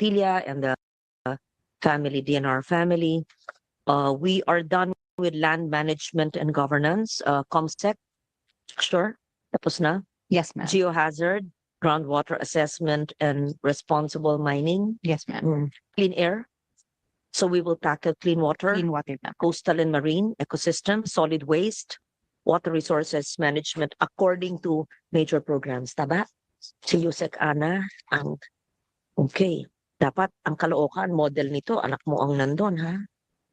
Flotilla and the family, DNR family. We are done with land management and governance, COMSEC, sure, tapos na. Yes, ma'am. Geohazard, groundwater assessment, and responsible mining. Yes, ma'am. Clean air. So we will tackle clean water, Clean water, ma'am. coastal and marine ecosystem, solid waste, water resources management according to major programs. Tama? Si Yusek Ana, okay. Dapat ang Caloocan, model nito, anak mo ang nandun, ha?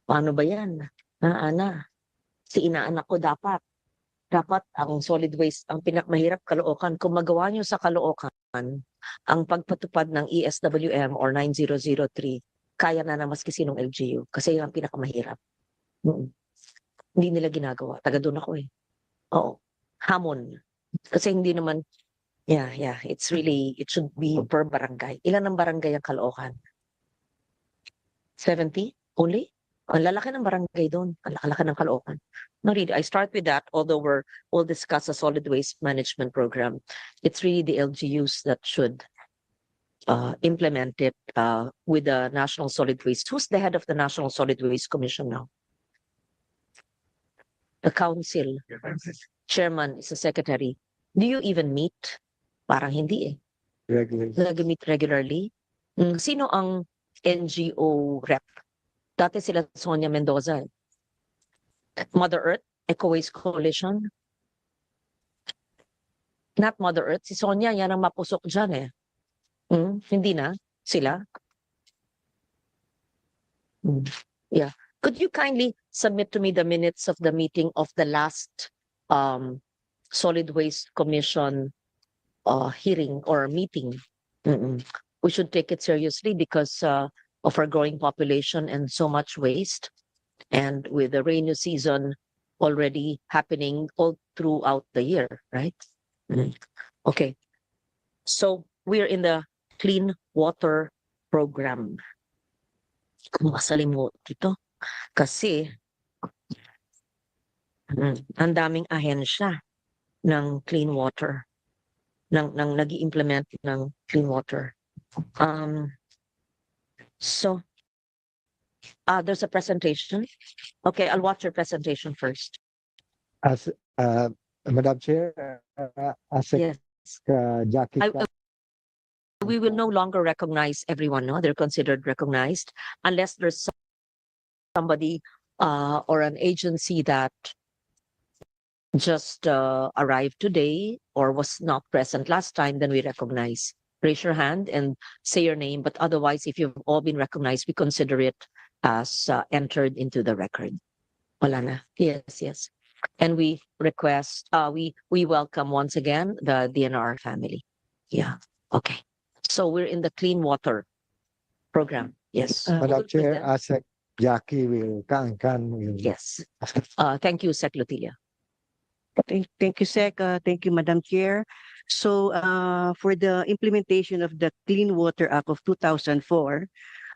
Paano ba yan? Ha, Ana? Si inaanak ko dapat ang solid waste, ang pinakamahirap Caloocan. Kung magawa nyo sa Caloocan, ang pagpatupad ng ESWM or 9003, kaya na maski sinong LGU. Kasi yung pinakamahirap. Hindi nila ginagawa. Taga doon ako eh. Oo. Hamon. Kasi hindi naman, it should be per barangay. Ilan ang barangay ang Caloocan? 70 only? Ang lalaki ng barangay doon. Ang lalaki ng Caloocan. No, really, I start with that, although we'll discuss a solid waste management program. It's really the LGUs that should implement it with the National Solid Waste. Who's the head of the National Solid Waste Commission now? The council. Chairman is the secretary. Do you even meet? Parang hindi eh. Regularly. Nag-meet regularly. Sino ang NGO rep? Dati sila Sonia Mendoza. Mother Earth, Eco Waste Coalition. Not Mother Earth. Si Sonia, yan ang mapusok dyan eh. Hindi na sila. Yeah. Could you kindly submit to me the minutes of the meeting of the last Solid Waste Commission hearing or meeting? We should take it seriously because of our growing population and so much waste. And with the rainy season already happening all throughout the year, right? Okay. So we're in the Clean Water Program. Masalimut dito. Kasi ang daming ahensya ng clean water, ng nag-i-implement ng clean water. So there's a presentation. Okay, I'll watch your presentation first. As Madam Chair, Yes. Jackie. We will no longer recognize everyone, no? They're considered recognized unless there's somebody or an agency that just arrived today or was not present last time, then we recognize. Raise your hand and say your name, but otherwise, if you've all been recognized, we consider it as entered into the record. Wala na. Yes. And we request, we welcome once again the DNR family. Yeah, okay. So we're in the Clean Water Program. Yes. Madam Chair, ASEC Jackie will Yes. Thank you, Sec Lotilla. Thank you, Sec. Thank you, Madam Chair. So for the implementation of the Clean Water Act of 2004,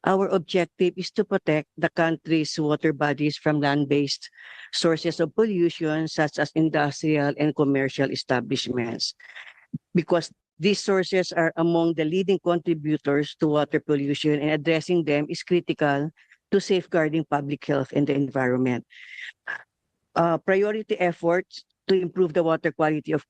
our objective is to protect the country's water bodies from land-based sources of pollution, such as industrial and commercial establishments, because these sources are among the leading contributors to water pollution, and addressing them is critical to safeguarding public health and the environment. Priority efforts to improve the water quality of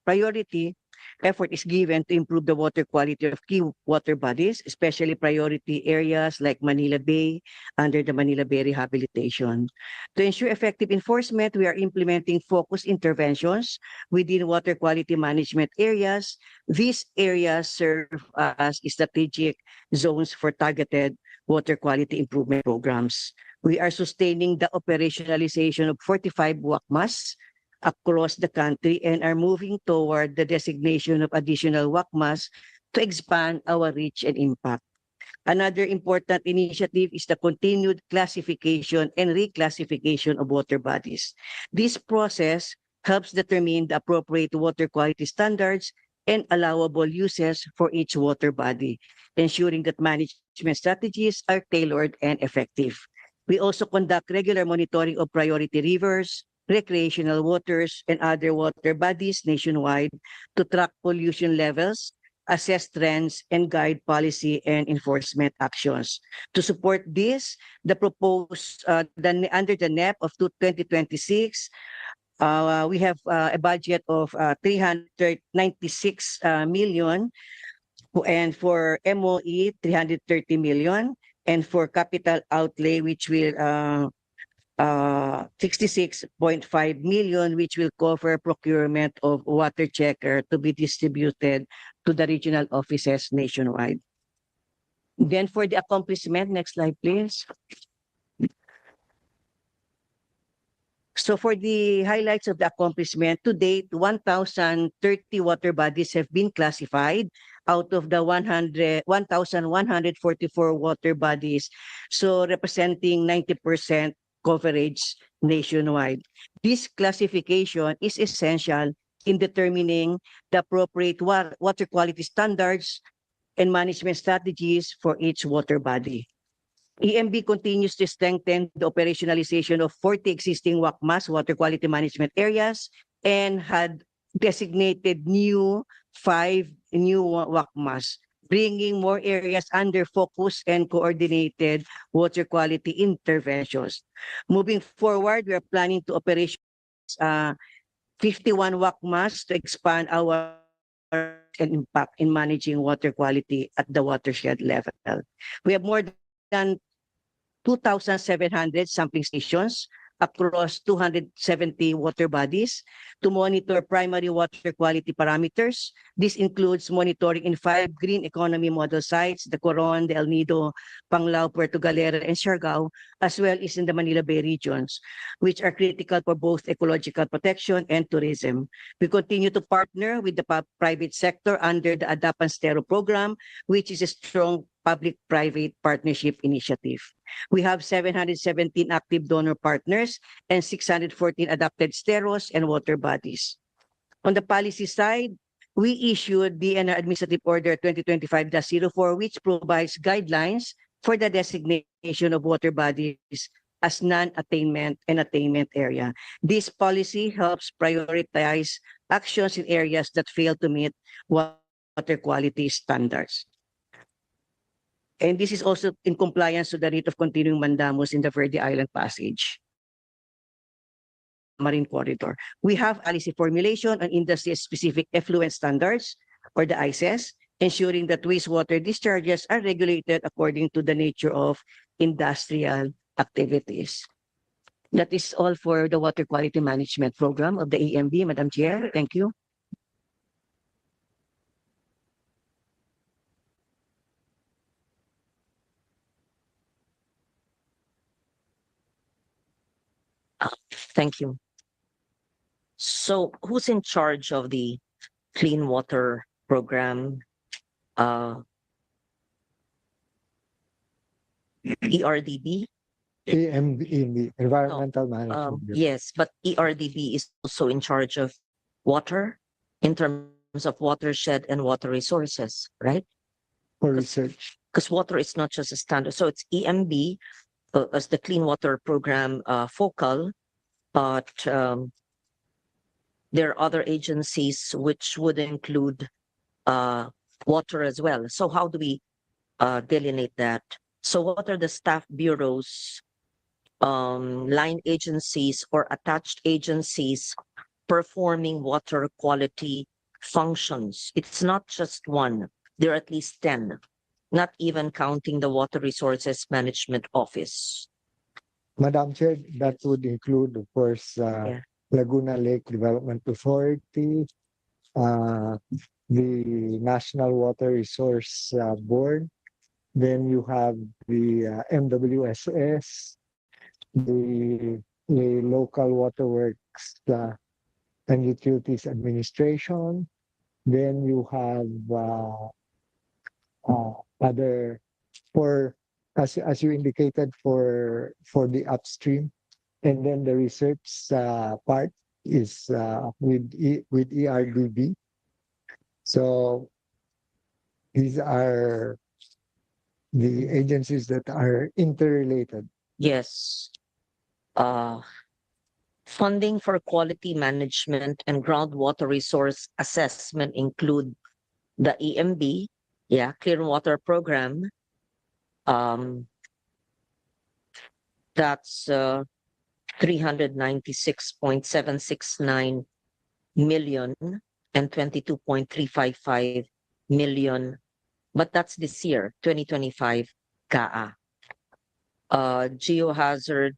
priority effort is given to improve the water quality of key water bodies, especially priority areas like Manila Bay under the Manila Bay Rehabilitation. To ensure effective enforcement, we are implementing focused interventions within water quality management areas. These areas serve as strategic zones for targeted water quality improvement programs. We are sustaining the operationalization of 45 WACMAS across the country and are moving toward the designation of additional WACMAS to expand our reach and impact. Another important initiative is the continued classification and reclassification of water bodies. This process helps determine the appropriate water quality standards and allowable uses for each water body, ensuring that management strategies are tailored and effective. We also conduct regular monitoring of priority rivers, recreational waters, and other water bodies nationwide to track pollution levels, assess trends, and guide policy and enforcement actions. To support this, the proposed under the NEP of 2026, we have a budget of 396 million, and for MOE 330 million, and for capital outlay, which will 66.5 million, which will cover procurement of water checker to be distributed to the regional offices nationwide. Then for the accomplishment, next slide, please. So for the highlights of the accomplishment, to date, 1,030 water bodies have been classified out of the 1,144 water bodies, so representing 90% coverage nationwide. This classification is essential in determining the appropriate water quality standards and management strategies for each water body. EMB continues to strengthen the operationalization of 40 existing WACMAS, water quality management areas, and had designated 5 new WACMAS, bringing more areas under focus and coordinated water quality interventions. Moving forward, we are planning to operationalize 51 WACMAS to expand our and impact in managing water quality at the watershed level. We have more than 2,700 sampling stations across 270 water bodies to monitor primary water quality parameters. This includes monitoring in 5 green economy model sites, the Coron, the El Nido, Panglao, Puerto Galera, and Siargao, as well as in the Manila Bay regions, which are critical for both ecological protection and tourism. We continue to partner with the private sector under the Adapan Stero program, which is a strong public-private partnership initiative. We have 717 active donor partners and 614 adapted steros and water bodies. On the policy side, we issued DNR Administrative Order 2025-04, which provides guidelines for the designation of water bodies as non-attainment and attainment area. This policy helps prioritize actions in areas that fail to meet water quality standards. And this is also in compliance with the rate of continuing mandamus in the Verde Island Passage Marine Corridor. We have policy formulation on industry-specific effluent standards, or the ICES, ensuring that wastewater discharges are regulated according to the nature of industrial activities. That is all for the Water Quality Management Program of the AMB, Madam Chair. Thank you. Thank you. So who's in charge of the clean water program? ERDB? EMB, Environmental Management Group. Yes, but ERDB is also in charge of water in terms of watershed and water resources, right? For research. Because water is not just a standard. So it's EMB as the clean water program focal, but there are other agencies which would include water as well. So how do we delineate that? So what are the staff bureaus, line agencies, or attached agencies performing water quality functions? It's not just one. There are at least 10, not even counting the Water Resources Management Office. Madam Chair, that would include, of course, Yeah. Laguna Lake Development Authority, the National Water Resource Board. Then you have the MWSS, the Local Waterworks and Utilities Administration. Then you have other, for as you indicated, for the upstream, and then the research part is with ERDB. So these are the agencies that are interrelated. Yes. Funding for quality management and groundwater resource assessment include the EMB, yeah, Clean Water Program, um, that's 396.769 million and 22.355 million. But that's this year, 2025 GAA. Geohazard,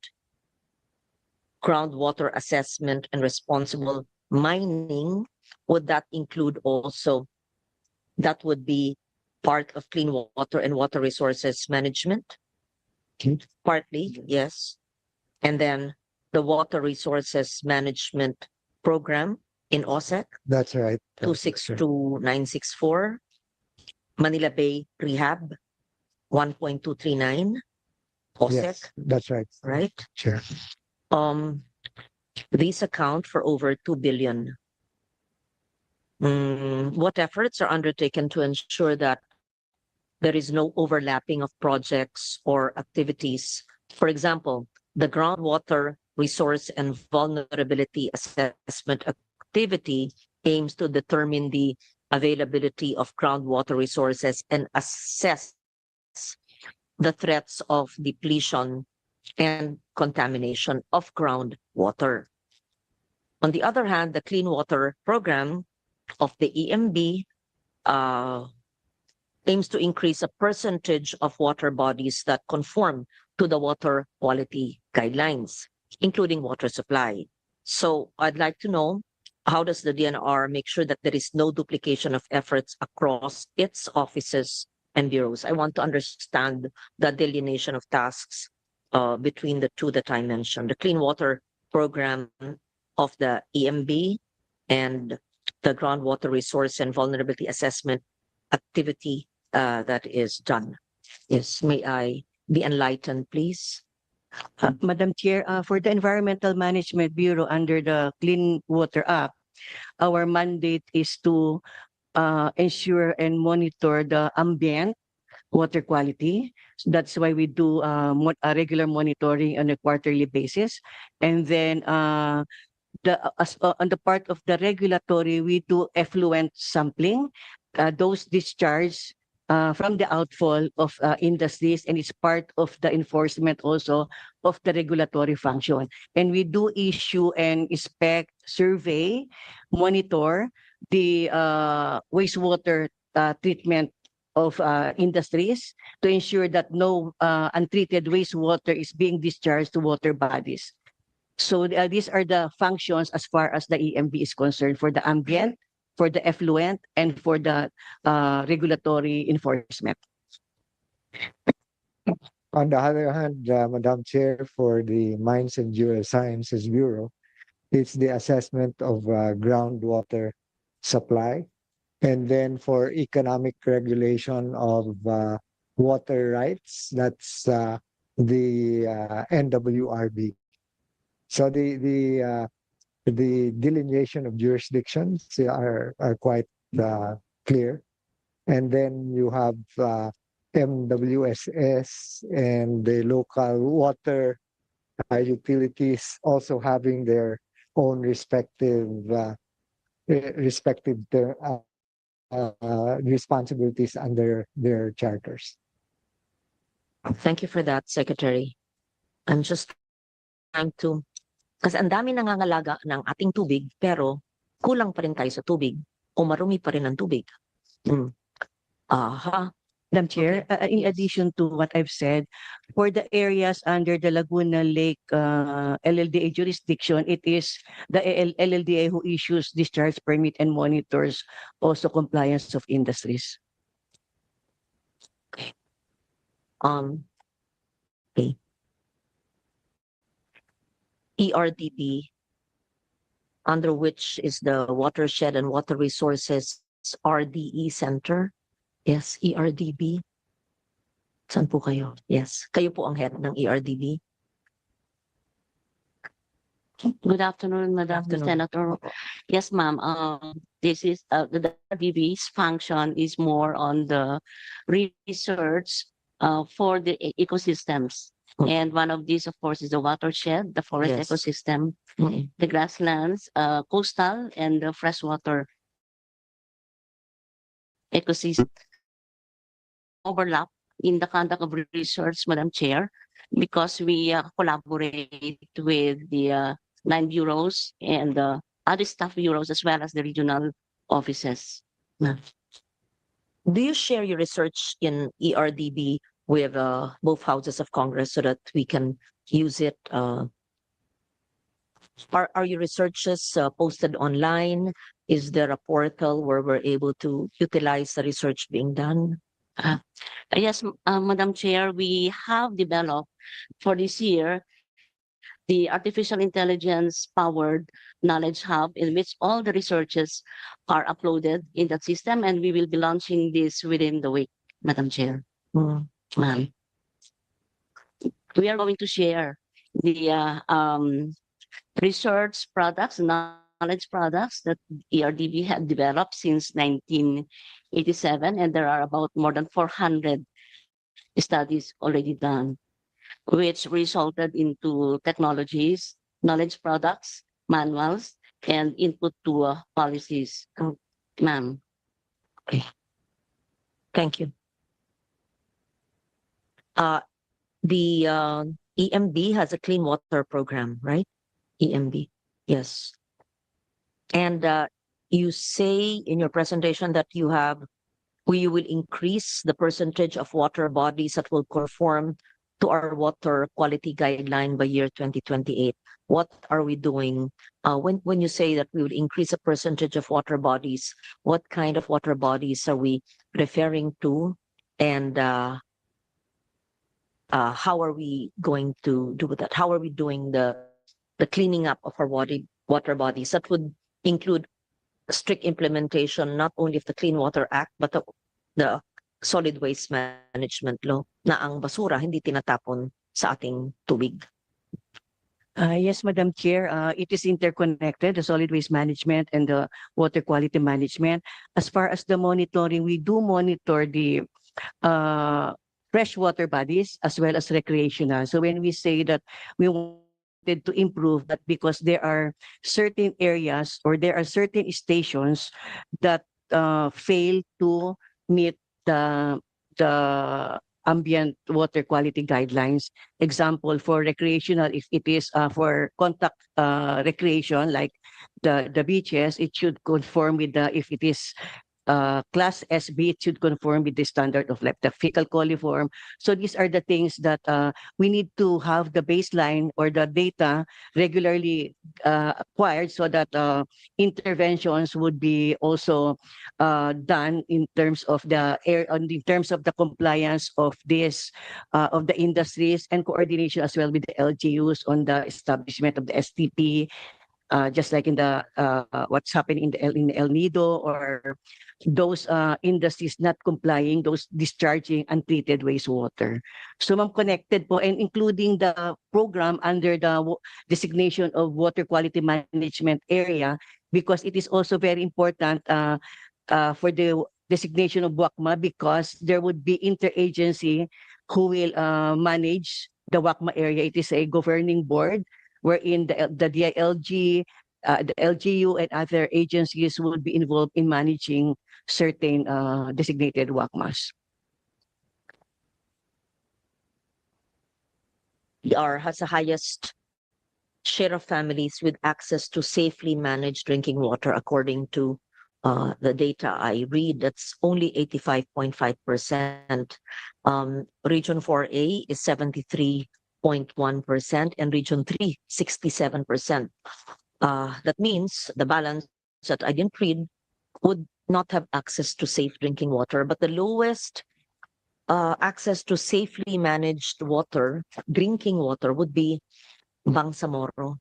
groundwater assessment, and responsible mining, would that include also, that would be part of clean water and water resources management? Partly, yes. And then the water resources management program in OSEC, That's right. 262964, Manila Bay Rehab, 1.239, OSEC, Yes, that's right. right? Chair. These account for over 2 billion. What efforts are undertaken to ensure that there is no overlapping of projects or activities? For example, the groundwater resource and vulnerability assessment activity aims to determine the availability of groundwater resources and assess the threats of depletion and contamination of groundwater. On the other hand, the Clean Water Program of the EMB aims to increase a percentage of water bodies that conform to the water quality guidelines, including water supply. So I'd like to know, how does the DNR make sure that there is no duplication of efforts across its offices and bureaus? I want to understand the delineation of tasks between the two that I mentioned, the Clean Water Program of the EMB and the Groundwater Resource and Vulnerability Assessment activity that is done. Yes, may I be enlightened, please? Madam Chair, for the Environmental Management Bureau under the Clean Water Act, our mandate is to ensure and monitor the ambient water quality. So that's why we do a regular monitoring on a quarterly basis. And then on the part of the regulatory, we do effluent sampling. Those discharge from the outfall of industries, and it's part of the enforcement also of the regulatory function. And we do issue and inspect, survey, monitor the wastewater treatment of industries to ensure that no untreated wastewater is being discharged to water bodies. So these are the functions as far as the EMB is concerned, for the ambient, for the effluent, and for the regulatory enforcement. On the other hand, Madam Chair, for the Mines and Geosciences Bureau, it's the assessment of groundwater supply. And then for economic regulation of water rights, that's the NWRB. So the delineation of jurisdictions are quite clear. And then you have MWSS and the local water utilities also having their own respective responsibilities under their charters. Thank you for that, Secretary. I'm just trying to, kasi ang dami nangangalaga ng ating tubig, pero kulang pa rin tayo sa tubig o marumi pa rin ang tubig. Aha. Madam Chair, in addition to what I've said, for the areas under the Laguna Lake LLDA jurisdiction, it is the LLDA who issues discharge permit and monitors also compliance of industries. Okay. Okay. ERDB, under which is the Watershed and Water Resources RDE Center. Yes, ERDB. Saan po kayo? Yes, kayo po ang head ng ERDB. Good afternoon, Madam Afternoon. Senator. Yes, ma'am. This is the DB's function is more on the research for the ecosystems. And one of these, of course, is the watershed, the forest Yes. ecosystem, the grasslands, coastal, and the freshwater ecosystem overlap in the conduct of research, Madam Chair, because we collaborate with the 9 bureaus and other staff bureaus as well as the regional offices. Ma'am. Do you share your research in ERDB with both houses of Congress so that we can use it? Are your researches posted online? Is there a portal where we're able to utilize the research being done? Yes, Madam Chair, we have developed for this year the artificial intelligence powered knowledge hub in which all the researches are uploaded in that system, and we will be launching this within the week, Madam Chair. Hmm. Ma'am. We are going to share the research products, knowledge products that ERDB had developed since 1987, and there are about more than 400 studies already done, which resulted into technologies, knowledge products, manuals, and input to policies. Ma'am. Thank you. The EMB has a clean water program, right? EMB. Yes. And you say in your presentation that you will increase the percentage of water bodies that will conform to our water quality guideline by year 2028. What are we doing? When you say that we will increase the percentage of water bodies, what kind of water bodies are we referring to? And how are we going to do that? How are we doing the cleaning up of our water bodies? That would include strict implementation not only of the Clean Water Act but the Solid Waste Management Law na ang basura hindi tinatapon sa ating tubig. Yes, Madam Chair, it is interconnected, the solid waste management and the water quality management. As far as the monitoring, we do monitor the freshwater bodies as well as recreational. So when we say that we wanted to improve that because there are certain areas or there are certain stations that fail to meet the ambient water quality guidelines. Example, for recreational, if it is for contact recreation like the beaches, it should conform with the, if it is class SB, it should conform with the standard of like the fecal coliform. So these are the things that we need to have the baseline or the data regularly acquired so that interventions would be also done in terms of the air, in terms of the compliance of this of the industries and coordination as well with the LGUs on the establishment of the STP. Just like in the what's happening in El Nido, or those industries not complying, those discharging untreated wastewater. So ma'am, connected po, and including the program under the designation of water quality management area, because it is also very important for the designation of WACMA, because there would be interagency who will manage the WACMA area. It is a governing board wherein the DILG, the LGU, and other agencies will be involved in managing certain designated WACMAs. DR has the highest share of families with access to safely managed drinking water according to the data I read. That's only 85.5%. Region 4A is 73.1%, and Region 3, 67%. That means the balance that I didn't read would not have access to safe drinking water, but the lowest access to safely managed water, drinking water, would be Bangsamoro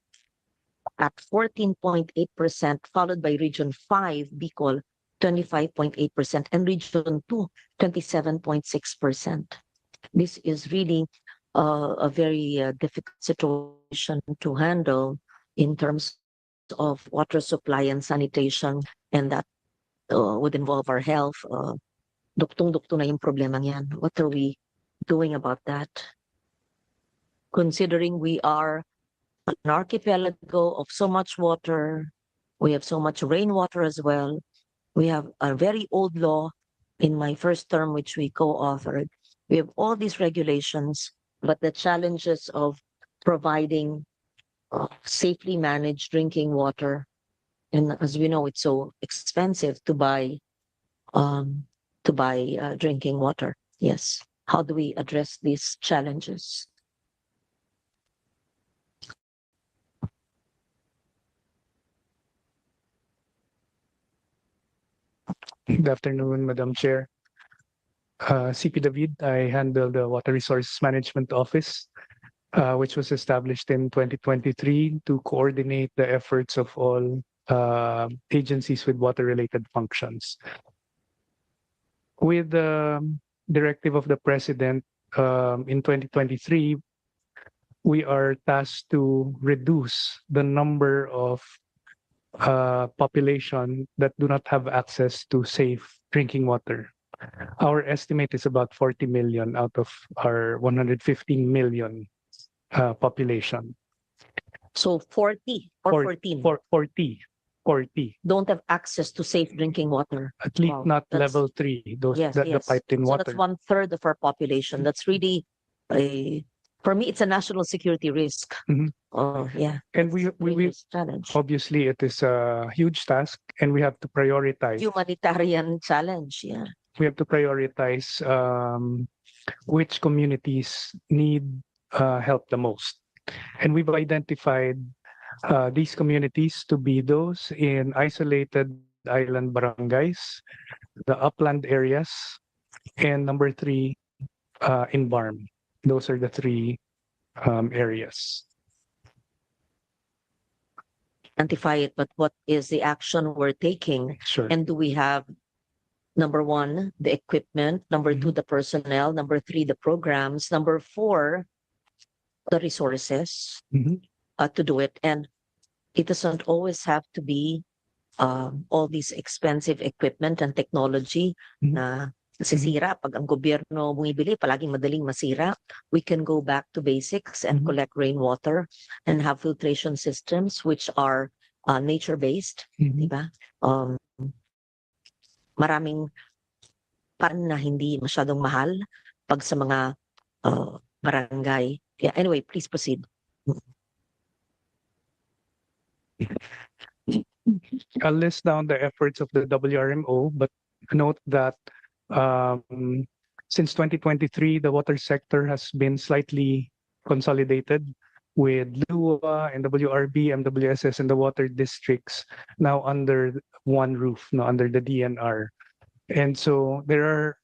at 14.8%, followed by Region 5, Bicol, 25.8%, and Region 2, 27.6%. This is really a very difficult situation to handle in terms of water supply and sanitation, and that would involve our health. Duktong-dukto na yung problema yan. What are we doing about that? Considering we are an archipelago of so much water, we have so much rainwater as well. We have a very old law in my first term, which we co-authored, we have all these regulations, but the challenges of providing safely managed drinking water, and as we know, it's so expensive um, to buy drinking water. Yes. How do we address these challenges? Good afternoon, Madam Chair. CP David, I handle the Water Resource Management Office, which was established in 2023 to coordinate the efforts of all agencies with water-related functions. With the directive of the President in 2023, we are tasked to reduce the number of population that do not have access to safe drinking water. Our estimate is about 40 million out of our 115 million population. So 40 or For- 14 40 don't have access to safe drinking water. at least Wow, not that's- level 3, those Yes, that the yes. piped in So water. that's 1/3 of our population. That's really for me, it's a national security risk. Mhm. Yeah. And we Serious challenge. obviously it is a huge task, and we have to prioritize. Humanitarian challenge. Yeah. We have to prioritize which communities need help the most. And we've identified these communities to be those in isolated island barangays, the upland areas, and number 3, in Barm. Those are the 3 areas. Identify it, but what is the action we're taking? Sure. And do we have, number 1, the equipment, number 2, the personnel, number 3, the programs, number 4, the resources Mhm. to do it? And it doesn't always have to be all these expensive equipment and technology Mhm. na nasisira. Pag ang gobyerno bumibili, palaging madaling masira. We can go back to basics and Mhm. collect rainwater and have filtration systems which are nature-based, Mhm. di ba? Maraming parang na hindi masyadong mahal pag sa mga barangay. Yeah, anyway, please proceed. I'll list down the efforts of the WRMO, but note that since 2023, the water sector has been slightly consolidated with LUA and WRB, MWSS, and the water districts now under one roof, now under the DNR. And so there are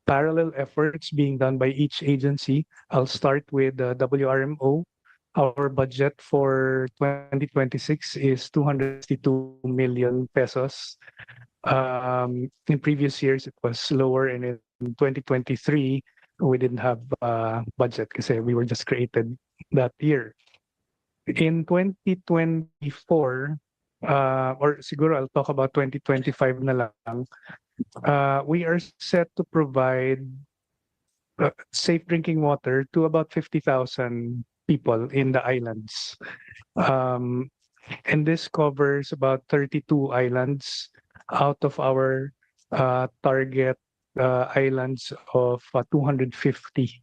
parallel efforts being done by each agency. I'll start with the WRMO. Our budget for 2026 is 262 million pesos. In previous years, it was lower, and in 2023, we didn't have budget because we were just created that year. In 2024, or siguro I'll talk about 2025 na lang, we are set to provide safe drinking water to about 50,000 people in the islands. And this covers about 32 islands out of our target islands of 250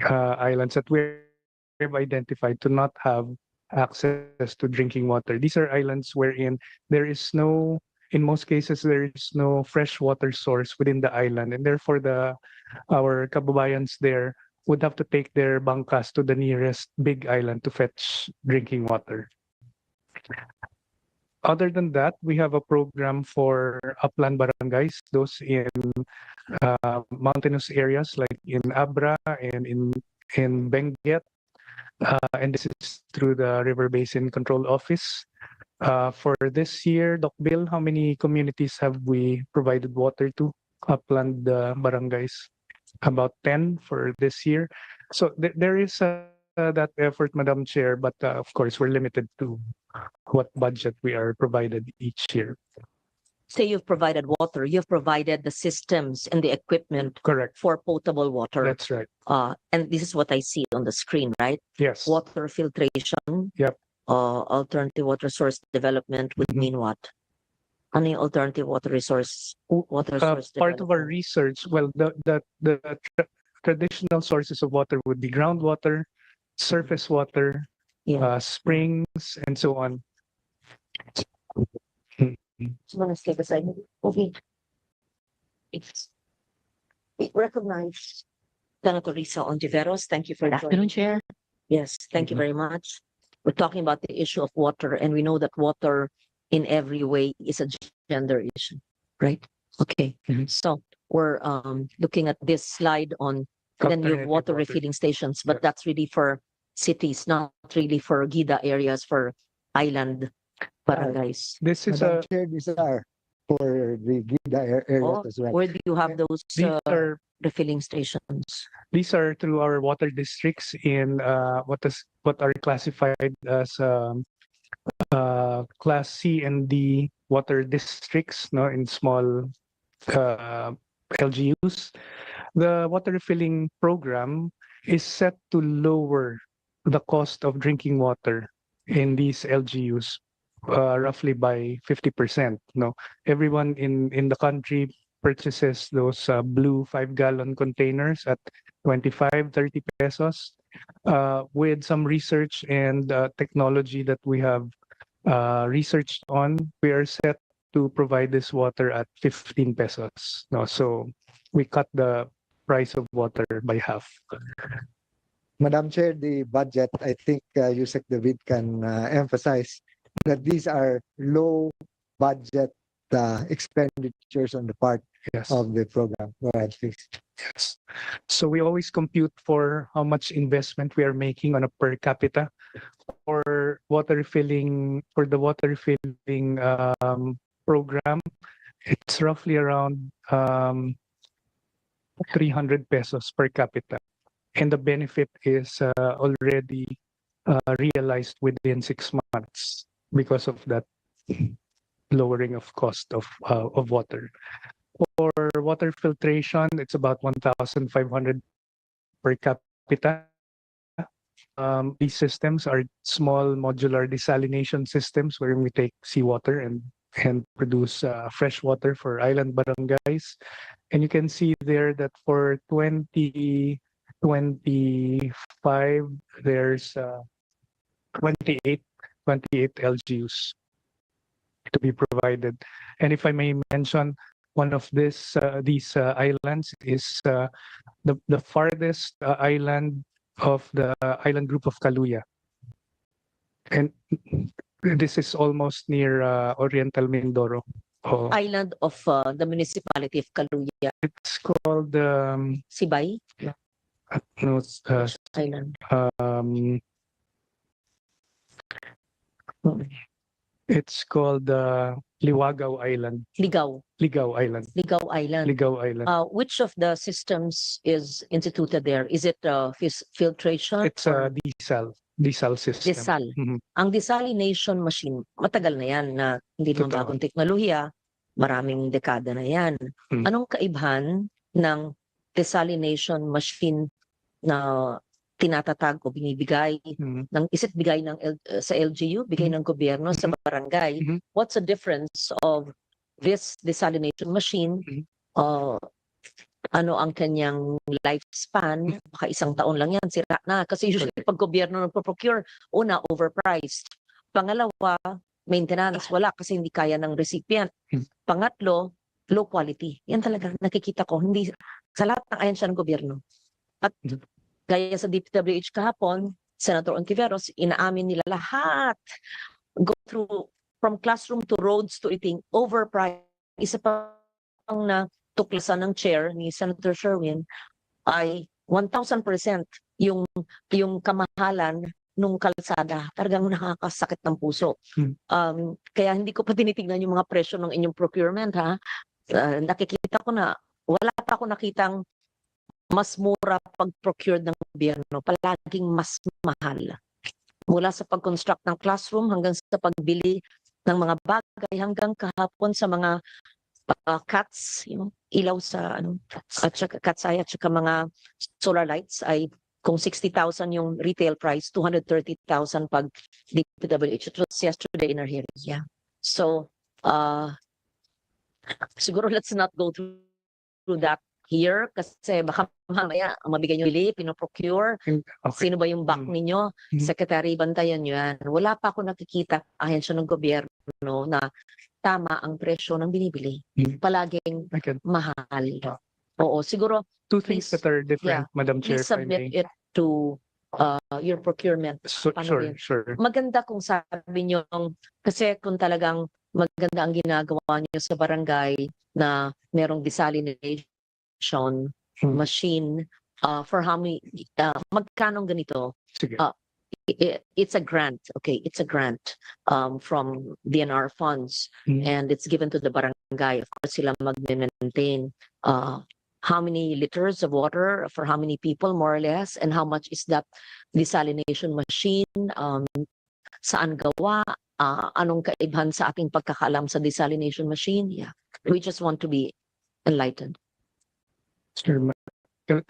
islands that we've identified to not have access to drinking water. These are islands wherein there is no, in most cases, there is no fresh water source within the island, and therefore our kababayans there would have to take their bangkas to the nearest big island to fetch drinking water. Other than that, we have a program for upland barangays, those in mountainous areas like in Abra and in Benguet. And this is through the River Basin Control Office. For this year, Doc Bill, how many communities have we provided water to? Upland barangays? About 10 for this year. So there is that effort, Madam Chair, but of course, we're limited to what budget we are provided each year. Say you've provided water, you've provided the systems and the equipment Correct. for potable water. That's right. And this is what I see on the screen, right? Yes. Water filtration. Yep. Alternative water source development would Mhm. mean what? Ano yung alternative water resource? Water source Part of our development? research, well, traditional sources of water would be groundwater, surface water, Yeah. springs, and so on. So, let's take a side. Okay. We recognize Senator Risa Ontiveros. Thank you for Good joining. afternoon, Chair. Yes, thank you very much. We're talking about the issue of water, and we know that water in every way is a gender issue, right? Okay, Mhm. so we're looking at this slide on the new Alternative water water. refilling stations, but Yes. that's really for cities, not really for GIDA areas, for island barangays. This is Madam a Chair, these are for the GIDA areas Oh, as well. where do you have those these are refilling stations? these are through our water districts in what are classified as class C and D water districts, no, in small uh, LGUs. The water refilling program is set to lower the cost of drinking water in these LGUs roughly by 50%. No, everyone in the country purchases those blue 5-gallon containers at 25, 30 pesos. With some research and technology that we have researched on, we are set to provide this water at 15 pesos. No, so we cut the price of water by half. Madam Chair, the budget, I think Yusek David can emphasize that these are low budget expenditures on the part Yes. of the program. Go ahead, please. Yes. So we always compute for how much investment we are making on a per capita for the water refilling program. It's roughly around 300 pesos per capita. And the benefit is already realized within 6 months because of that lowering of cost of water. For water filtration, it's about 1,500 per capita. These systems are small modular desalination systems where we take seawater and produce fresh water for island barangays. And you can see there that for 2025, there's 28 LGUs to be provided. And if I may mention, one of these islands is the farthest island of the island group of Kaluya. And this is almost near Oriental Mindoro. Oh, Island of the municipality of Kaluya, it's called Sibay no, it's, Island. um, it's called Liwagaw Island. Ligaw. Ligaw Island. Ligaw Island. Ligaw Island. Which of the systems is instituted there? Is it filtration? It's a desal system. Desal. Mhm. Ang desalination machine, matagal na yan na hindi naman Totoo. bagong teknolohiya, maraming dekada na yan. Hmm. Anong kaibahan ng desalination machine na tinatatag o binibigay Mhm. isit bigay sa LGU, bigay ng gobyerno sa barangay? Mhm. What's the difference of this desalination machine? Mhm. Ano ang kanyang lifespan? Baka isang taon lang yan, sira na. Kasi usually pag gobyerno nagpo-procure, una, overpriced. Pangalawa, maintenance, wala kasi hindi kaya ng recipient. Pangatlo, low quality. Yan talaga, nakikita ko. Hindi, sa lahat ng ahensya ng gobyerno. At gaya sa DPWH kahapon, Senator Ontiveros, inaamin nila lahat. Go through, from classroom to roads to eating, overpriced. Isa pa ang na tuklasan ng chair ni Senator Sherwin ay 1,000% yung kamahalan nung kalsada. Talagang nakakasakit ng puso. Kaya hindi ko pa tinitingnan yung mga presyo ng inyong procurement, ha. Nakikita ko na wala pa ako nakitang mas mura pag-procure ng gobyerno. Palaging mas mahal. Mula sa pag-construct ng classroom hanggang sa pagbili ng mga bagay hanggang kahapon sa mga cuts, ilaw sa at saka katsaya at saka mga solar lights ay kung 60,000 yung retail price, 230,000 pag DPWH. It was yesterday in our hearing. Yeah. So Siguro let's not go through that here kasi baka mamaya mabigyan nyo bili, pinoprocure. Okay. Sino ba yung back Mm. ninyo? Mm. Secretary, bantayan nyo yan. Wala pa ako nakikita ahensya ng gobyerno na tama ang presyo ng binibili. Mm. Palaging I can. mahal. Ah. Oo, siguro Two things Please, that are different, Madam Chair, please if I submit may. it to your procurement. Paano Sure, rin? sure. Maganda kung sabi nyo, kasi kung talagang maganda ang ginagawa nyo sa barangay na merong desalination Hmm. machine, for how many, magkano ganito? Sige. It's a grant, okay, it's a grant from DNR funds Mm. and it's given to the barangay. Of course, sila mag-maintain how many liters of water for how many people, more or less, and how much is that desalination machine, saan gawa, anong kaibahan sa ating pagkakaalam sa desalination machine. Yeah, we just want to be enlightened. Sure.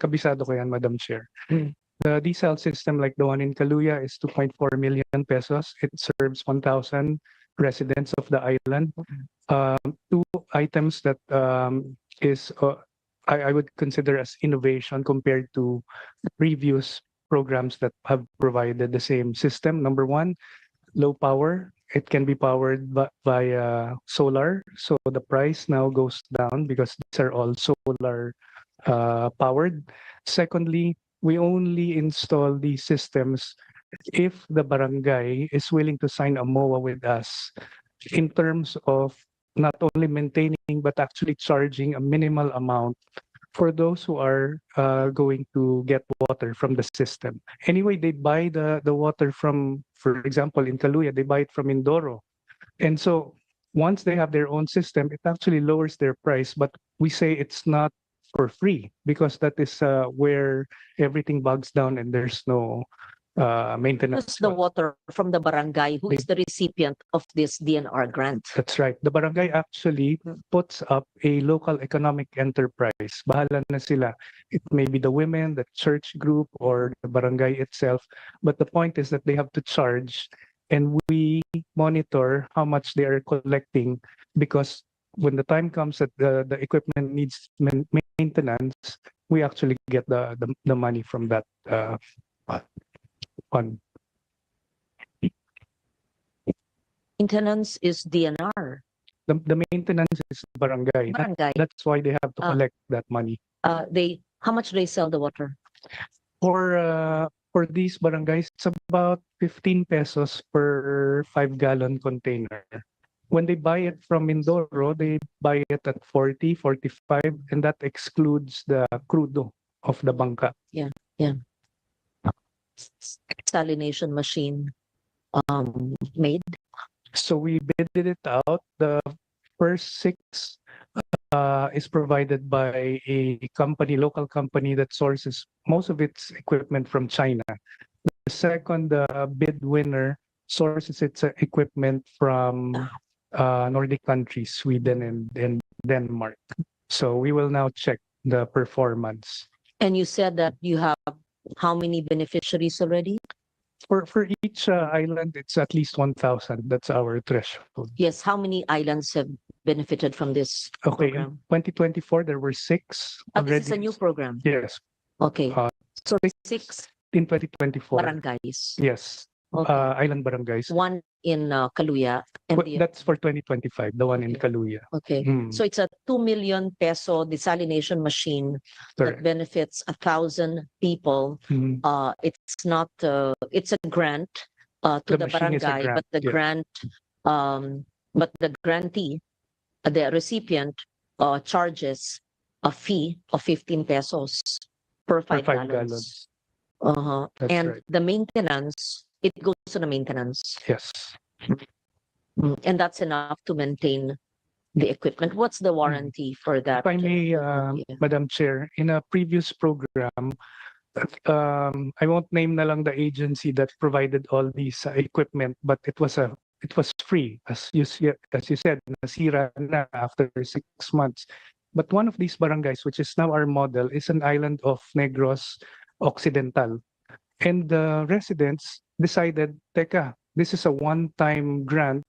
Kabisado ko yan, Madam Chair. The desal system like the one in Kaluya is 2.4 million pesos. It serves 1,000 residents of the island. Two items that is I would consider as innovation compared to previous programs that have provided the same system. Number one, low power. It can be powered by solar. So the price now goes down because these are all solar powered. Secondly, we only install these systems if the barangay is willing to sign a MOA with us in terms of not only maintaining but actually charging a minimal amount for those who are going to get water from the system. Anyway, they buy the water from, for example, in Kaluya, they buy it from Indoro. And so once they have their own system, it actually lowers their price, but we say it's not for free because that is where everything bogs down and there's no maintenance. Who's the water from the barangay? Who is the recipient of this DNR grant? That's right. The barangay actually puts up a local economic enterprise. Bahala na sila. It may be the women, the church group, or the barangay itself. But the point is that they have to charge, and we monitor how much they are collecting because when the time comes that the equipment needs maintenance, we actually get the money from that fund. Maintenance is DNR. The maintenance is barangay. Barangay. That's why they have to collect that money. How much they sell the water? For these barangays, it's about 15 pesos per 5-gallon container. When they buy it from Mindoro, they buy it at 40, 45, and that excludes the crudo of the bangka. Desalination machine made. So we bidded it out. The first 6 is provided by a company, local company that sources most of its equipment from China. The second bid winner sources its equipment from Nordic countries, Sweden and Denmark. So we will now check the performance. And you said that you have how many beneficiaries already? For each island, it's at least 1,000. That's our threshold. Yes, how many islands have benefited from this Okay, program? in 2024, there were 6 already. This is a new program. Yes, Okay. So 6 in 2024. barangays. Yes, Okay. island barangays. One in Kaluya and the That's for 2025, the one in Okay. Kaluya. okay. Mm, So it's a 2 million peso desalination machine that correct. benefits 1,000 people. Mm, It's not it's a grant to The the machine is a barangay, grant, but the yeah. grant but the grantee, the recipient charges a fee of 15 pesos per for 5 5 gallons. gallons. That's And right. the maintenance, it goes to the maintenance. Yes. And that's enough to maintain the equipment. What's the warranty for that? If I may, Yeah. Madam Chair, in a previous program, I won't name na lang the agency that provided all these equipment, but it was free, as you said, nasira na after 6 months. But one of these barangays, which is now our model, is an island of Negros Occidental, and the residents decided, "Teka, this is a one-time grant,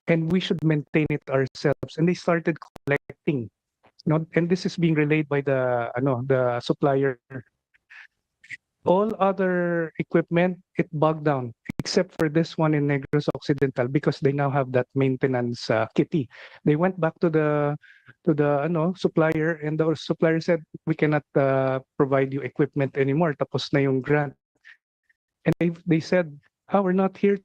and we should maintain it ourselves." And they started collecting collecting. And this is being relayed by the supplier. All other equipment, it bogged down, except for this one in Negros Occidental because they now have that maintenance kitty. They went back to the supplier, and the supplier said, we cannot provide you equipment anymore. Tapos na yung grant. And they said, we're not here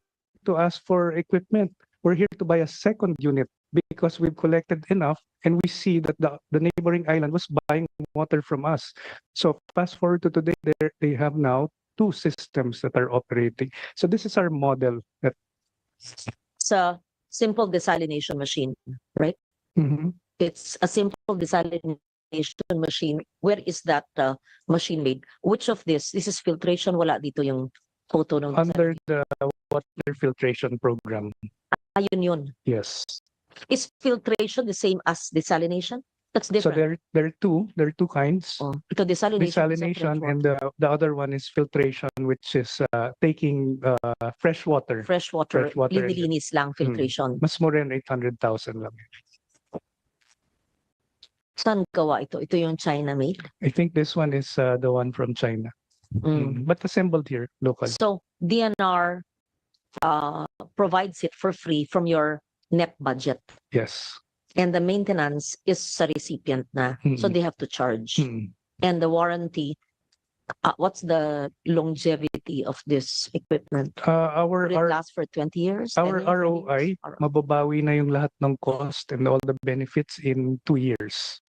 to ask for equipment. We're here to buy a second unit because we've collected enough and we see that the neighboring island was buying water from us. So fast forward to today, they have now two systems that are operating. So this is our model that It's a simple desalination machine, right? Mhm. It's a simple desalination machine. Where is that machine made? Which of this is filtration, wala dito yung photo ng under the water filtration program. Ayun yun. Yes. Is filtration the same as desalination? That's So different. there are two kinds. Oh, ito desalination. is a Desalination fresh and water. the other one is filtration, which is taking fresh water. fresh water, fresh water and- linilinis lang filtration. Mas more than 800,000 lang. Saan gawa ito? Ito yung China made. I think this one is the one from China. But assembled here locally. So DNR provides it for free from your net budget. Yes. And the maintenance is sa recipient na. So Mm. they have to charge. Mm. And the warranty, what's the longevity of this equipment? Our Would it last for 20 years? our 10 years, 20 ROI, years? mababawi na yung lahat ng cost and all the benefits in 2 years.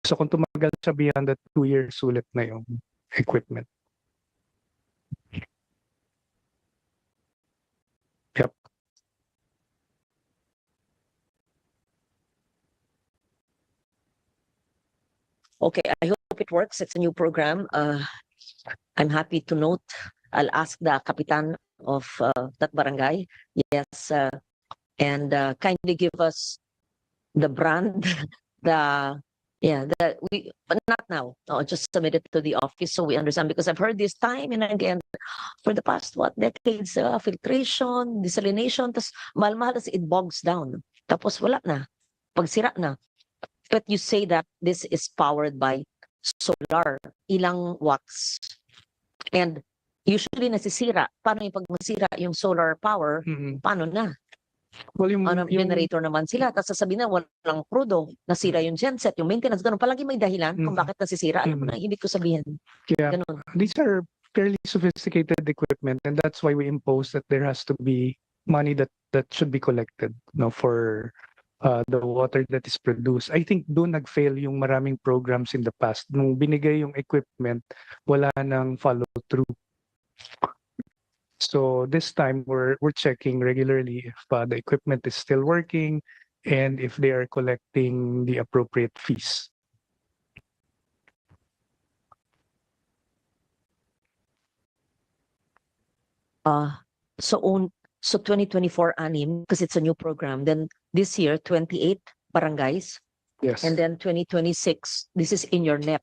So kung tumagal siya beyond that 2 years, sulit na yung equipment. Yep. Okay, I hope it works. It's a new program. I'm happy to note. I'll ask the kapitan of that barangay. Yes, and kindly give us the brand, but not now. No, just submit it to the office so we understand because I've heard this time and again for the past decades, filtration, desalination, tas mahal-mahal, tas it bogs down. Tapos wala na, pagsira na. But you say that this is powered by solar, ilang watts. And usually nasisira. Paano yung pag masira yung solar power, Mhm. paano na? Well, yung Generator naman sila. Tapos sasabihin na walang crudo, nasira yung genset, yung maintenance, ganun. Palagi may dahilan kung bakit nasisira. Alam mo na, ibig ko sabihin. Yeah. Ganun. These are fairly sophisticated equipment, and that's why we impose that there has to be money that should be collected, for the water that is produced. I think doon nag-fail yung maraming programs in the past. Nung binigay yung equipment, wala nang follow-through. So this time we're checking regularly if the equipment is still working and if they are collecting the appropriate fees. So 2024 anim, because it's a new program. Then this year, 28 barangays. Yes. And then 2026, this is in your NEP,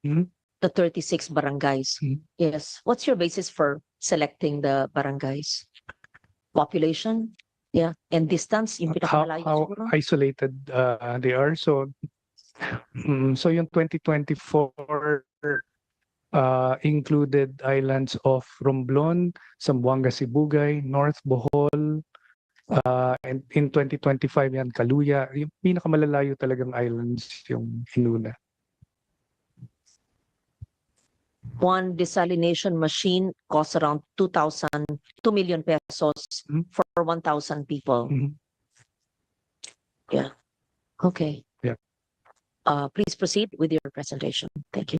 Mhm. the 36 barangays. Mhm. Yes. What's your basis for selecting the barangays? Population? Yeah. And distance? Yung pinakamalayo how siguro? isolated they are. So yung 2024 included islands of Romblon, Zamboanga, Sibugay, North Bohol, and in 2025 yan, Kaluya. Yung pinakamalalayo talagang islands yung inuna. One desalination machine costs around 2 million pesos Mhm. for 1,000 people. Mhm. Okay. Yeah. Please proceed with your presentation. Thank you.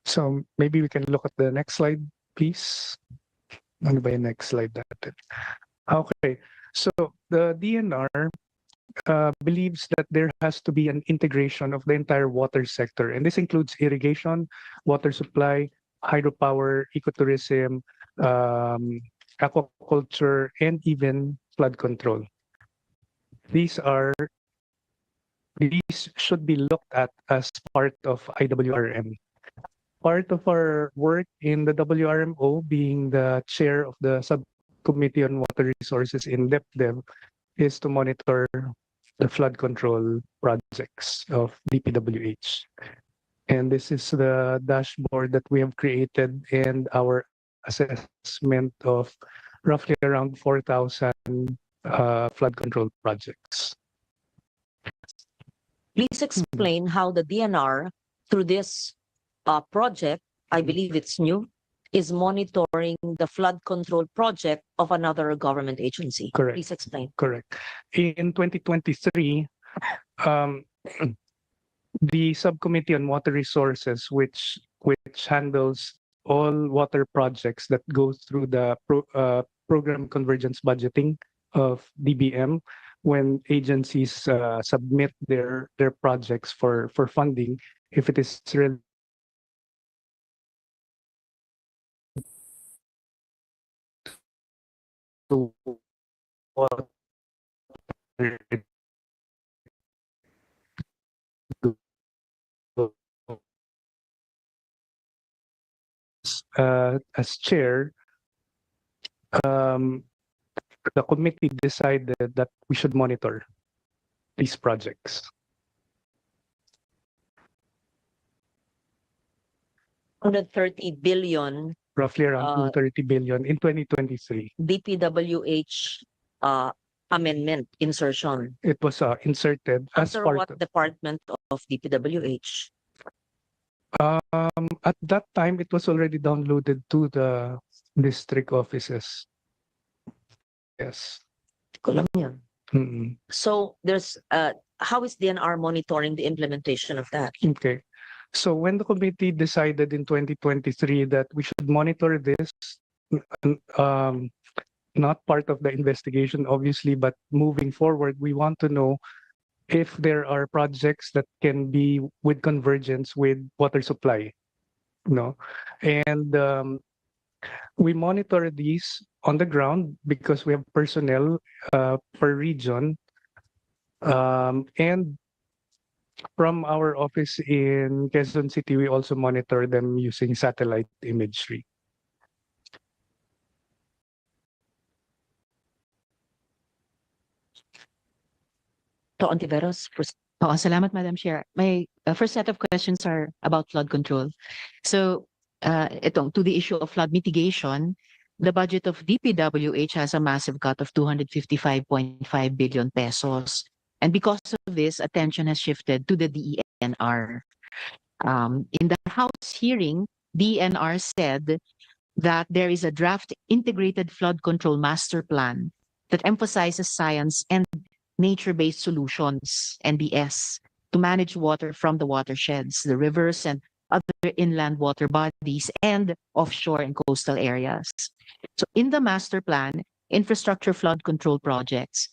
So maybe we can look at the next slide, please. Ano ba yung next slide natin? Okay. So the DNR believes that there has to be an integration of the entire water sector, and this includes irrigation, water supply, hydropower, ecotourism, aquaculture, and even flood control. These should be looked at as part of IWRM. Part of our work in the WRMO, being the chair of the subcommittee on water resources in DepDev, is to monitor the flood control projects of DPWH. And this is the dashboard that we have created and our assessment of roughly around 4,000 flood control projects. Please explain how the DNR, through this project, I believe it's new, is monitoring the flood control project of another government agency. Correct. Please explain. Correct. In 2023, the subcommittee on water resources, which handles all water projects that go through the program convergence budgeting of DBM, when agencies submit their projects for funding, if it is related to water, it as chair, the committee decided that we should monitor these projects. 130 billion Roughly around 230 billion in 2023. DPWH amendment insertion. It was inserted as Under part what of, department of DPWH? at that time it was already downloaded to the district offices. Yes. Ko lang yan. Mm-mm. So there's how is DNR monitoring the implementation of that? Okay. So when the committee decided in 2023 that we should monitor this, not part of the investigation, obviously, but moving forward, we want to know if there are projects that can be with convergence with water supply. No, and we monitor these on the ground because we have personnel per region, and from our office in Quezon City, we also monitor them using satellite imagery. To Antiveros, Oo, salamat, Madam Chair. My first set of questions are about flood control. So, to the issue of flood mitigation, the budget of DPWH has a massive cut of 255.5 billion pesos. And because of this, attention has shifted to the DENR. In the House hearing, DENR said that there is a draft integrated flood control master plan that emphasizes science and nature-based solutions, NBS, to manage water from the watersheds, the rivers, and other inland water bodies, and offshore and coastal areas. So in the master plan, infrastructure flood control projects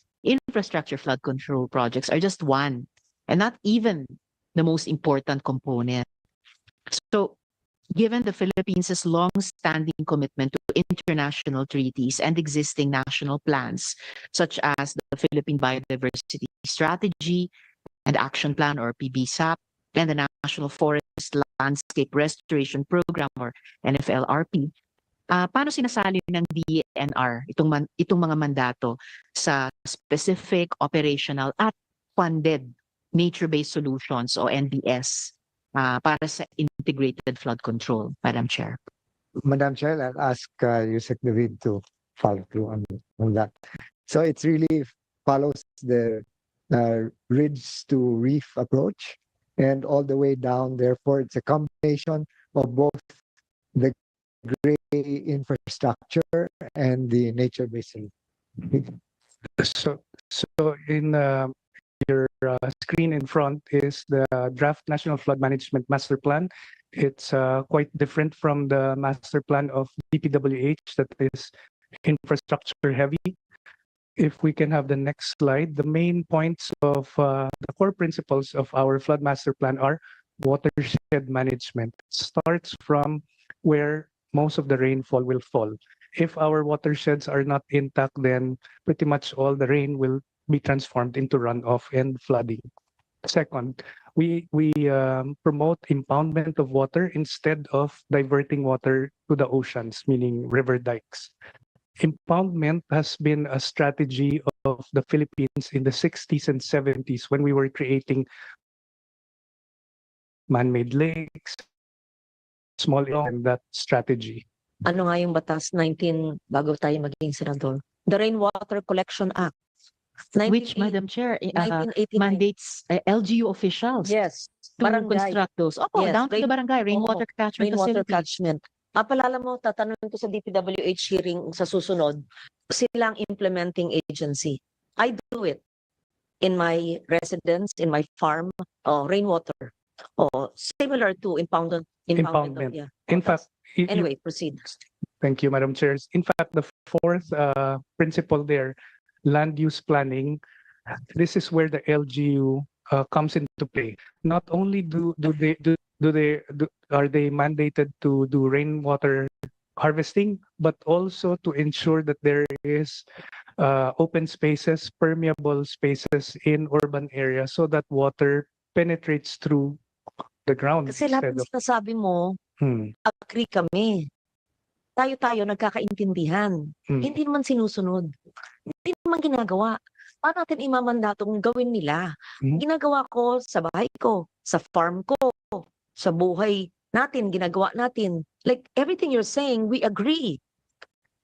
are just one, and not even the most important component. So given the Philippines' long-standing commitment to international treaties and existing national plans, such as the Philippine Biodiversity Strategy and Action Plan or PBSAP, and the National Forest Landscape Restoration Program or NFLRP, paano sinasali ng DENR itong mga mandato sa specific operational at funded nature-based solutions o NBS para sa integrated flood control, Madam Chair? Madam Chair, I'll ask Yusek David to follow through on that. So it's really follows the ridge to reef approach and all the way down. Therefore, it's a combination of both the gray infrastructure and the nature-based. So in your screen in front is the draft National Flood Management Master Plan. It's quite different from the master plan of DPWH that is infrastructure heavy. If we can have the next slide, the main points of the core principles of our flood master plan are watershed management. It starts from where most of the rainfall will fall. If our watersheds are not intact, then pretty much all the rain will be transformed into runoff and flooding. Second, we promote impoundment of water instead of diverting water to the oceans, meaning river dikes. Impoundment has been a strategy of the Philippines in the 60s and 70s when we were creating man-made lakes, small and that strategy. Ano nga yung batas 19 bago tayo maging senador? The Rainwater Collection Act. Which, 1980 Madam Chair, 1989. mandates LGU officials Yes, to barangay. construct those. Opo, Yes, down to the barangay, rainwater catchment Rainwater facilities. catchment. Paalala mo, tatanungin ko sa DPWH hearing sa susunod, silang implementing agency. I do it in my residence, in my farm, rainwater. Similar to impoundment. Impoundment. Yeah. In fact, Anyway, proceed. thank you, Madam Chair. In fact, the fourth principle there, land use planning, this is where the LGU comes into play. Not only are they mandated to do rainwater harvesting, but also to ensure that there is open spaces, permeable spaces in urban areas so that water penetrates through the ground Kasi lahat instead ng sinasabi mo, Hmm. agree kami. Tayo nagkakaintindihan. Hmm. Hindi naman sinusunod. Hindi naman ginagawa. Paano natin imamandatong gawin nila? Hmm. Ginagawa ko sa bahay ko, sa farm ko, sa buhay natin, ginagawa natin. Like everything you're saying, we agree.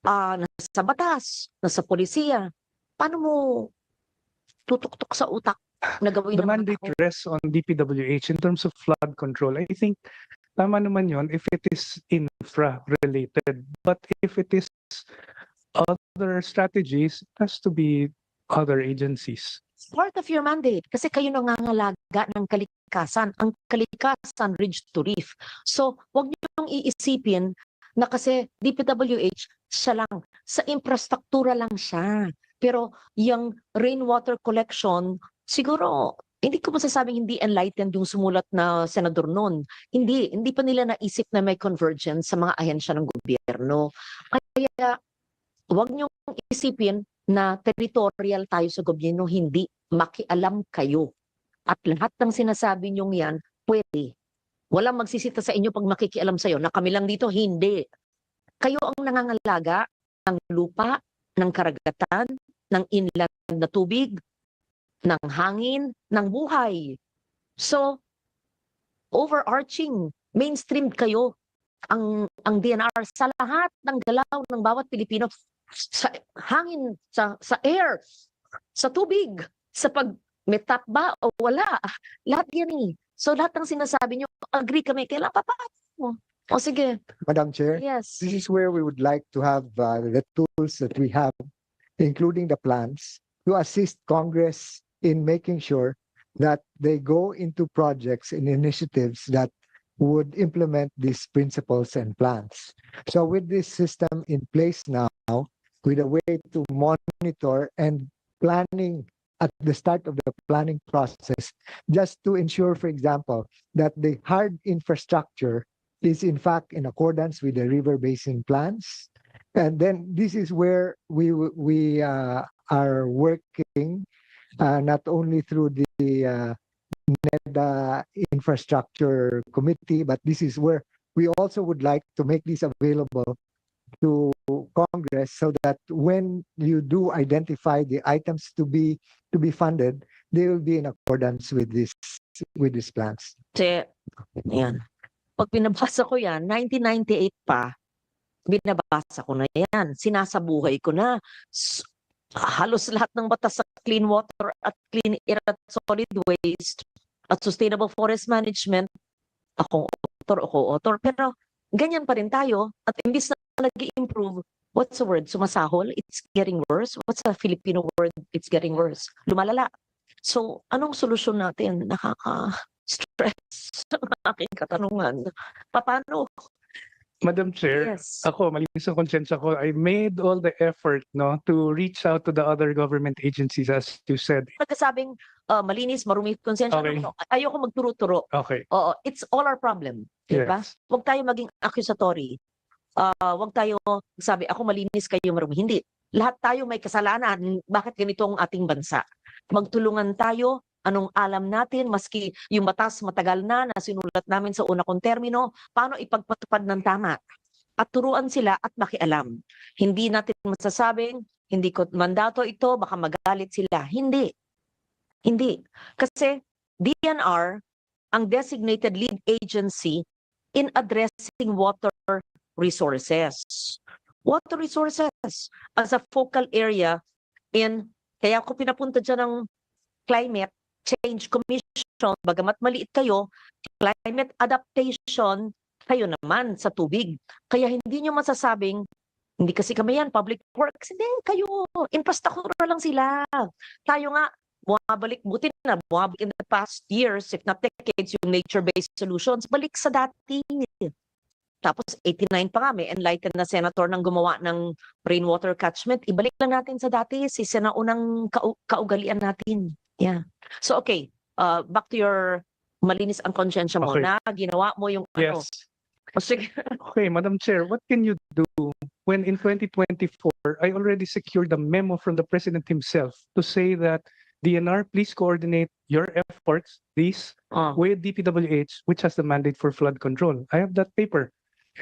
Nasa batas, nasa polisiya. Paano mo tutok-tok sa utak na gawin The ng mga mandate tao? rests on DPWH in terms of flood control. I think tama naman yon if it is infra related. But if it is other strategies, it has to be other agencies. Part of your mandate kasi kayo nangangalaga ng kalikasan. Ang kalikasan ridge to reef. So, wag niyo yung iisipin na kasi DPWH siya lang, sa infrastruktura lang siya. Pero yung rainwater collection, siguro, hindi ko masasabing hindi enlightened yung sumulat na senador noon. Hindi pa nila naisip na may convergence sa mga ahensya ng gobyerno. Kaya, wag niyong isipin na territorial tayo sa gobyerno, hindi. Makialam kayo. At lahat ng sinasabi niyong yan, pwede. Walang magsisita sa inyo pag makikialam sa'yo na kami lang dito, hindi. Kayo ang nangangalaga ng lupa, ng karagatan, ng inland na tubig, ng hangin, ng buhay. So, overarching, mainstream kayo ang DNR sa lahat ng galaw ng bawat Pilipino, sa hangin, sa air, sa tubig, sa pag may tap ba o wala. Lahat yan eh. So lahat ng sinasabi nyo, agree kami, kailangan papakat mo. O sige, Madam Chair, yes. this is where we would like to have the tools that we have, including the plans, to assist Congress in making sure that they go into projects and initiatives that would implement these principles and plans. So with this system in place now, with a way to monitor and planning at the start of the planning process, just to ensure, for example, that the hard infrastructure is in fact in accordance with the river basin plans. And then this is where we are working not only through the NEDA infrastructure committee, but this is where we also would like to make this available to Congress so that when you do identify the items to be funded, they will be in accordance with these plans. Kasi, yan. Pag binabasa ko yan, 1998 pa, binabasa ko na yan. Sinasabuhay ko na. Halos lahat ng batas sa clean water at clean air at solid waste at sustainable forest management, ako author. Pero ganyan pa rin tayo at imbis na nag-i-improve, what's the word? Sumasahol? It's getting worse. What's the Filipino word? It's getting worse. Lumalala. So, anong solusyon natin? Nakaka-stress ang aking katanungan. Paano? Madam Chair, Yes. ako, malinis ang konsensya ko, I made all the effort to reach out to the other government agencies as you said. Nagkasabing malinis, marumi, konsensya. Okay. No. Ayoko magturo-turo. Okay. Oo, it's all our problem. Diba? Yes. Huwag tayo maging accusatory. Huwag tayo sabi, ako malinis, kayo marumi. Hindi. Lahat tayo may kasalanan. Bakit ganito ang ating bansa? Magtulungan tayo. Anong alam natin, maski yung batas matagal na sinulat namin sa una kong termino, paano ipagpatupad ng tama? At turuan sila at makialam. Hindi natin masasabing hindi ko mandato ito, baka magalit sila. Hindi. Hindi. Kasi DNR ang designated lead agency in addressing water resources. Water resources as a focal area kaya ako pinapunta dyan ng Climate Change Commission, bagamat maliit kayo, climate adaptation, kayo naman sa tubig. Kaya hindi nyo masasabing, hindi kasi kami yan, public works. Hindi, kayo, infrastructure lang sila. Tayo nga, buti na, bumabalik in the past years, if not decades, yung nature-based solutions, balik sa dati. Tapos 89 pa nga, may enlightened na senator nang gumawa ng rainwater catchment. Ibalik lang natin sa dati, si sinaunang kaugalian natin. Yeah. So okay, back to your malinis ang konsensya mo Okay. na ginawa mo yung ano. Yes. O sige. Okay, Madam Chair, what can you do when in 2024, I already secured a memo from the President himself to say that DNR, please coordinate your efforts, these, Oh, with DPWH, which has the mandate for flood control. I have that paper.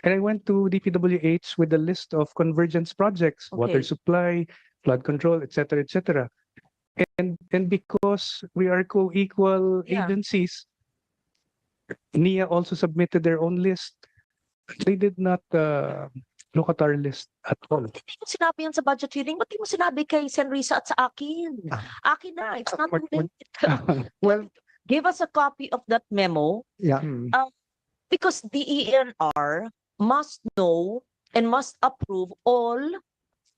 And I went to DPWH with a list of convergence projects, water Okay. supply, flood control, etc., etc. And because we are co-equal Yeah. agencies, NIA also submitted their own list. They did not look at our list at all. hindi mo sinabi yan sa budget hearing. Ba't di mo sinabi kay Senrisa at sa akin? Akin na, it's not too late. Well, Give us a copy of that memo yeah. Hmm. because the ENR must know and must approve all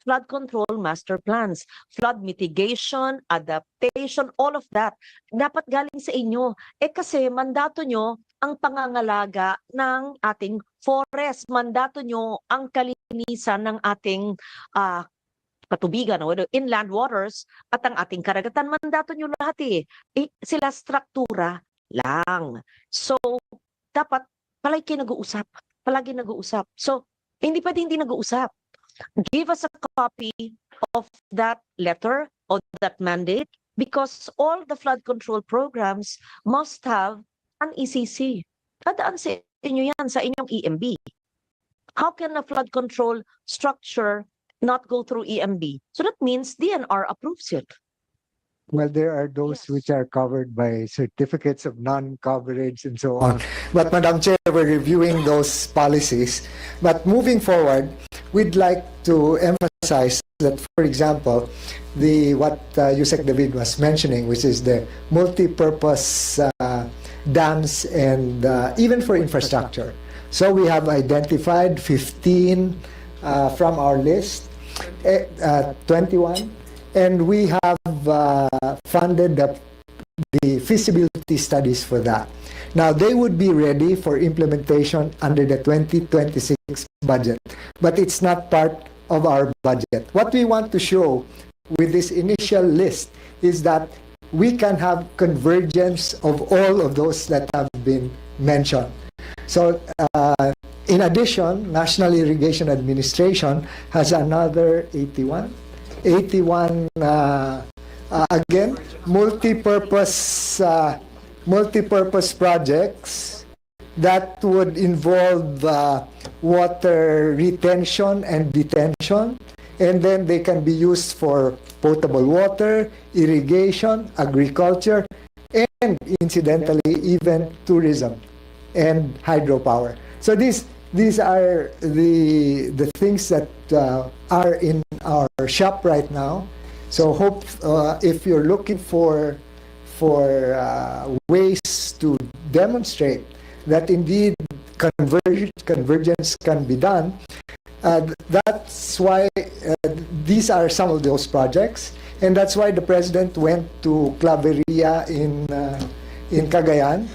flood control master plans, flood mitigation, adaptation, all of that. Dapat galing sa inyo. Kasi mandato nyo ang pangangalaga ng ating forest. Mandato nyo ang kalinisan ng ating katubigan, inland waters, at ang ating karagatan. Mandato nyo lahat sila struktura lang. So, dapat palagi nag-uusap. Palagi nag-uusap. So, hindi pwede hindi nag-uusap. Give us a copy of that letter or that mandate because all the flood control programs must have an ECC. Tandaan sa inyo yan, sa inyong EMB. How can a flood control structure not go through EMB? So that means DNR approves it. Well, there are those Yes. which are covered by certificates of non-coverage and so on. But Madam Chair, we're reviewing those policies. But moving forward, we'd like to emphasize that, for example, what Yusek David was mentioning, which is the multi-purpose dams and even for infrastructure. So we have identified 15 from our list, 21. And we have funded the feasibility studies for that. Now, they would be ready for implementation under the 2026 budget, but it's not part of our budget. What we want to show with this initial list is that we can have convergence of all of those that have been mentioned. So, in addition, National Irrigation Administration has another 81 again multi-purpose projects that would involve water retention and detention, and then they can be used for potable water, irrigation, agriculture, and incidentally even tourism and hydropower. So these are the things that are in our shop right now. So hope if you're looking for ways to demonstrate that indeed convergence can be done, that's why these are some of those projects, and that's why the President went to Claveria in Cagayan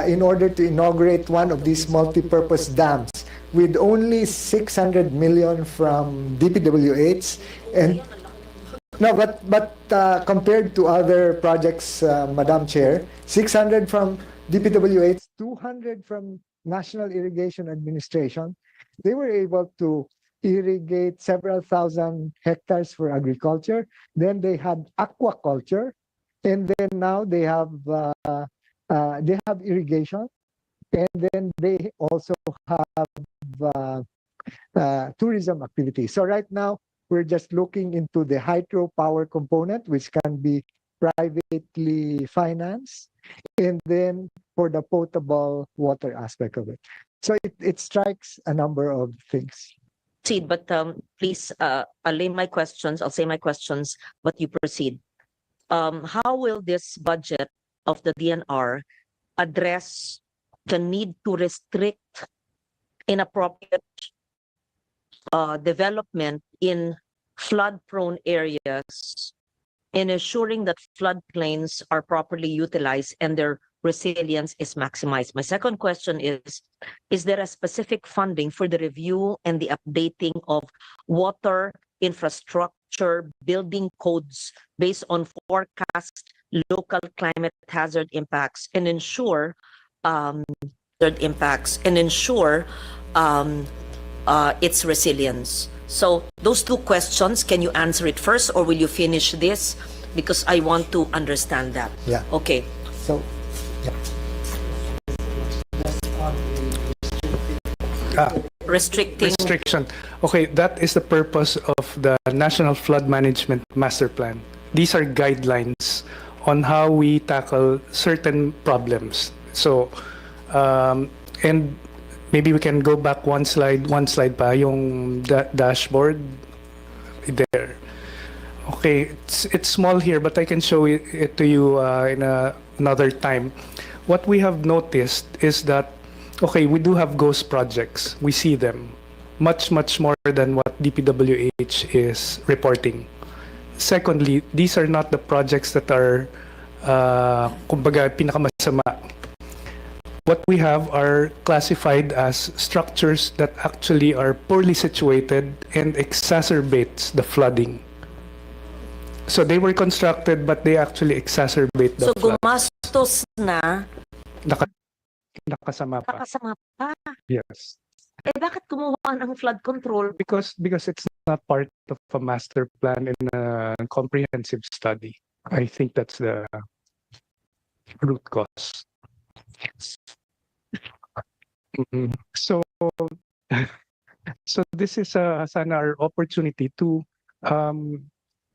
in order to inaugurate one of these multi-purpose dams with only 600 million from DPWH. And no, but compared to other projects, Madam Chair, 600 from DPWH, 200 from National Irrigation Administration, they were able to irrigate several thousand hectares for agriculture. Then they had aquaculture, and then now they have irrigation, and then they also have tourism activities. So right now we're just looking into the hydropower component, which can be privately financed, and then for the potable water aspect of it. So it strikes a number of things. Proceed, but please, I'll lay my questions, I'll say my questions, but you proceed. How will this budget of the DNR address the need to restrict inappropriate development in flood-prone areas in ensuring that floodplains are properly utilized and their resilience is maximized? My second question is there a specific funding for the review and the updating of water infrastructure building codes based on forecast local climate hazard impacts and ensure its resilience? So those two questions, can you answer it first or will you finish this? Because I want to understand that. Yeah. Okay. So Restriction. Okay, that is the purpose of the National Flood Management Master Plan. These are guidelines on how we tackle certain problems. So, and maybe we can go back one slide pa, yung dashboard there. Okay, it's small here, but I can show it to you in another time. What we have noticed is that, okay, we do have ghost projects. We see them much more than what DPWH is reporting. Secondly, these are not the projects that are kumbaga pinakamasama. What we have are classified as structures that actually are poorly situated and exacerbates the flooding. So they were constructed but they actually exacerbate the So flood. gumastos na, Nakasama pa. nakasama pa. Yes. Eh bakit kumuha ng flood control? Because it's not part of a master plan and a comprehensive study. I think that's the root cause. So this is sana our opportunity to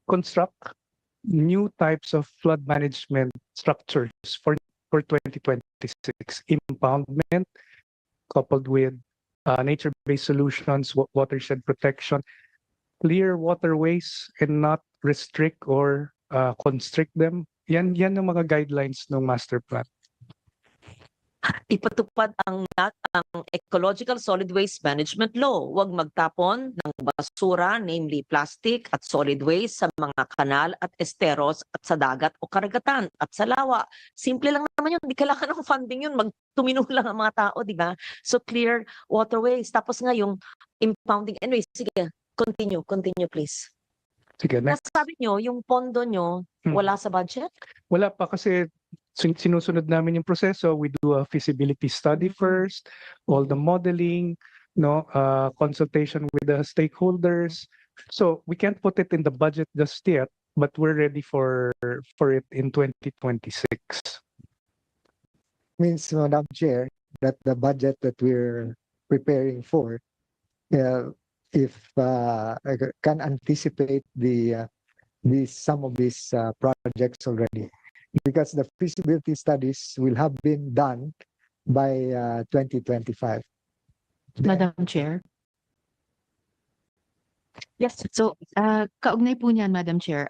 construct new types of flood management structures for 2026. Impoundment coupled with nature-based solutions, watershed protection, clear waterways and not restrict or constrict them. Yan ang mga guidelines ng master plan. Ipatupad ang Ecological Solid Waste Management Law. Huwag magtapon ng basura, namely plastic at solid waste sa mga kanal at esteros at sa dagat o karagatan at sa lawa. Simple lang naman yun. Hindi kailangan ng funding yun. Magtuminong lang ang mga tao, di ba? So clear waterways. Tapos nga yung impounding. Anyway, sige, continue please. Sige, next. Nasabi nyo, yung pondo nyo, wala sa budget? Wala pa kasi sinusunod namin yung proseso. We do a feasibility study first, all the modeling, consultation with the stakeholders. So we can't put it in the budget just yet, but we're ready for it in 2026. means, Madam Chair, that the budget that we're preparing for, if can anticipate some of these projects already, because the feasibility studies will have been done by 2025. Madam Chair. Yes. So, kaugnay po niyan, Madam Chair,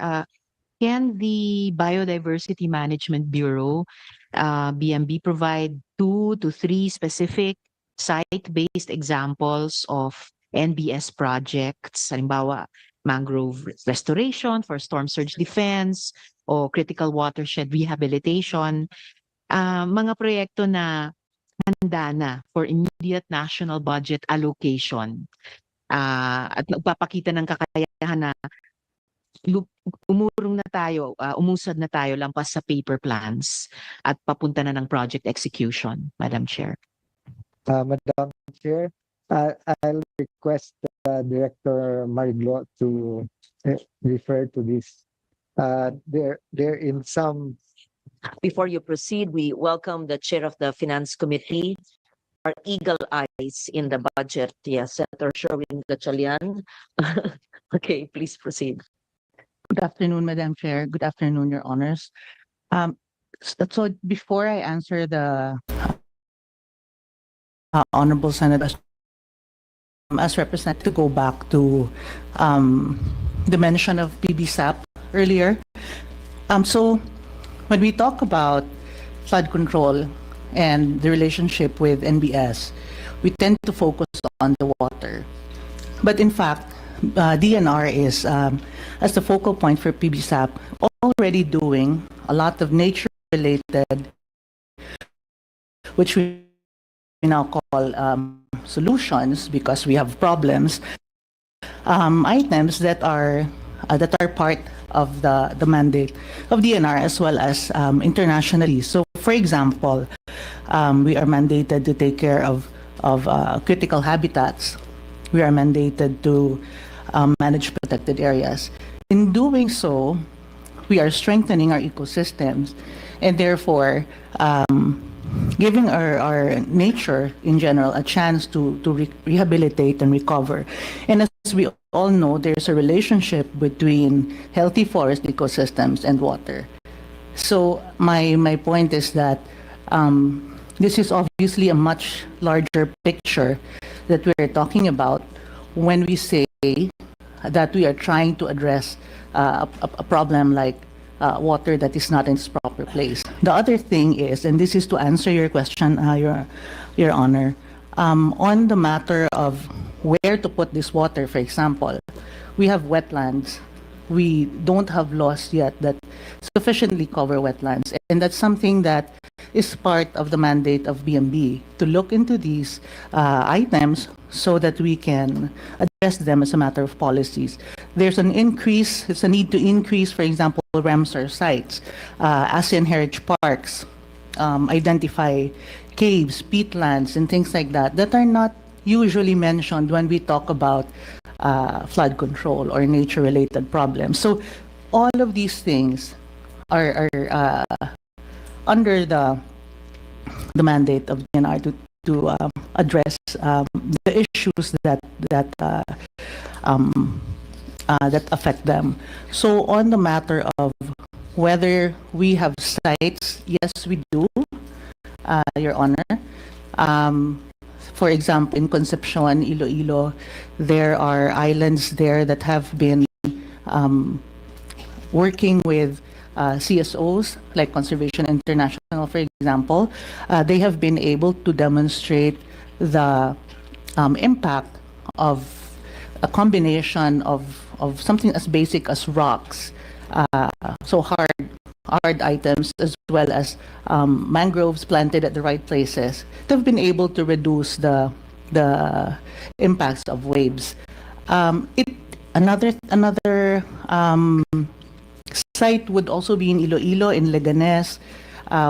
can the Biodiversity Management Bureau, BMB, provide 2 to 3 specific site-based examples of NBS projects, halimbawa, mangrove restoration for storm surge defense o critical watershed rehabilitation, mga proyekto na handa na for immediate national budget allocation, at nagpapakita ng kakayahan na umurong na tayo, umusad na tayo lampas sa paper plans at papunta na ng project execution, Madam Chair. Madam Chair, I'll request Director Mariglo to refer to this. There in some. Before you proceed, we welcome the chair of the Finance Committee, eagle eyes in the budget. Yes, Senator Sherwin Gatchalian. Okay, please proceed. Good afternoon, Madam Chair. Good afternoon, Your Honors. So before I answer the Honorable Senator, as representative, to go back to the mention of PBSAP earlier. So when we talk about flood control and the relationship with NBS, we tend to focus on the water. But in fact, DNR is, as the focal point for PBSAP, already doing a lot of nature-related, which we now call solutions because we have problems, items that are part of the mandate of DNR as well as internationally. So, for example, we are mandated to take care of critical habitats. We are mandated to manage protected areas. In doing so, we are strengthening our ecosystems and therefore giving our nature in general a chance to rehabilitate and recover. And as we all know, there's a relationship between healthy forest ecosystems and water. So my point is that this is obviously a much larger picture that we're talking about when we say that we are trying to address a problem like water that is not in its proper place. The other thing is, and this is to answer your question, Your Honor, on the matter of where to put this water, for example, we have wetlands. We don't have laws yet that sufficiently cover wetlands. And that's something that is part of the mandate of BMB, to look into these items so that we can address them as a matter of policies. There's an increase, it's a need to increase, for example, Ramsar sites, ASEAN heritage parks, identify caves, peatlands, and things like that that are not usually mentioned when we talk about flood control or nature-related problems. So all of these things are under the mandate of DNR to address the issues that affect them. So on the matter of whether we have sites, yes, we do, Your Honor. For example, in Concepcion, Iloilo, there are islands there that have been working with CSOs, like Conservation International, for example. They have been able to demonstrate the impact of a combination of something as basic as rocks, so hard items, as well as mangroves planted at the right places. They've been able to reduce the impacts of waves. Another site would also be in Iloilo, in Leganes,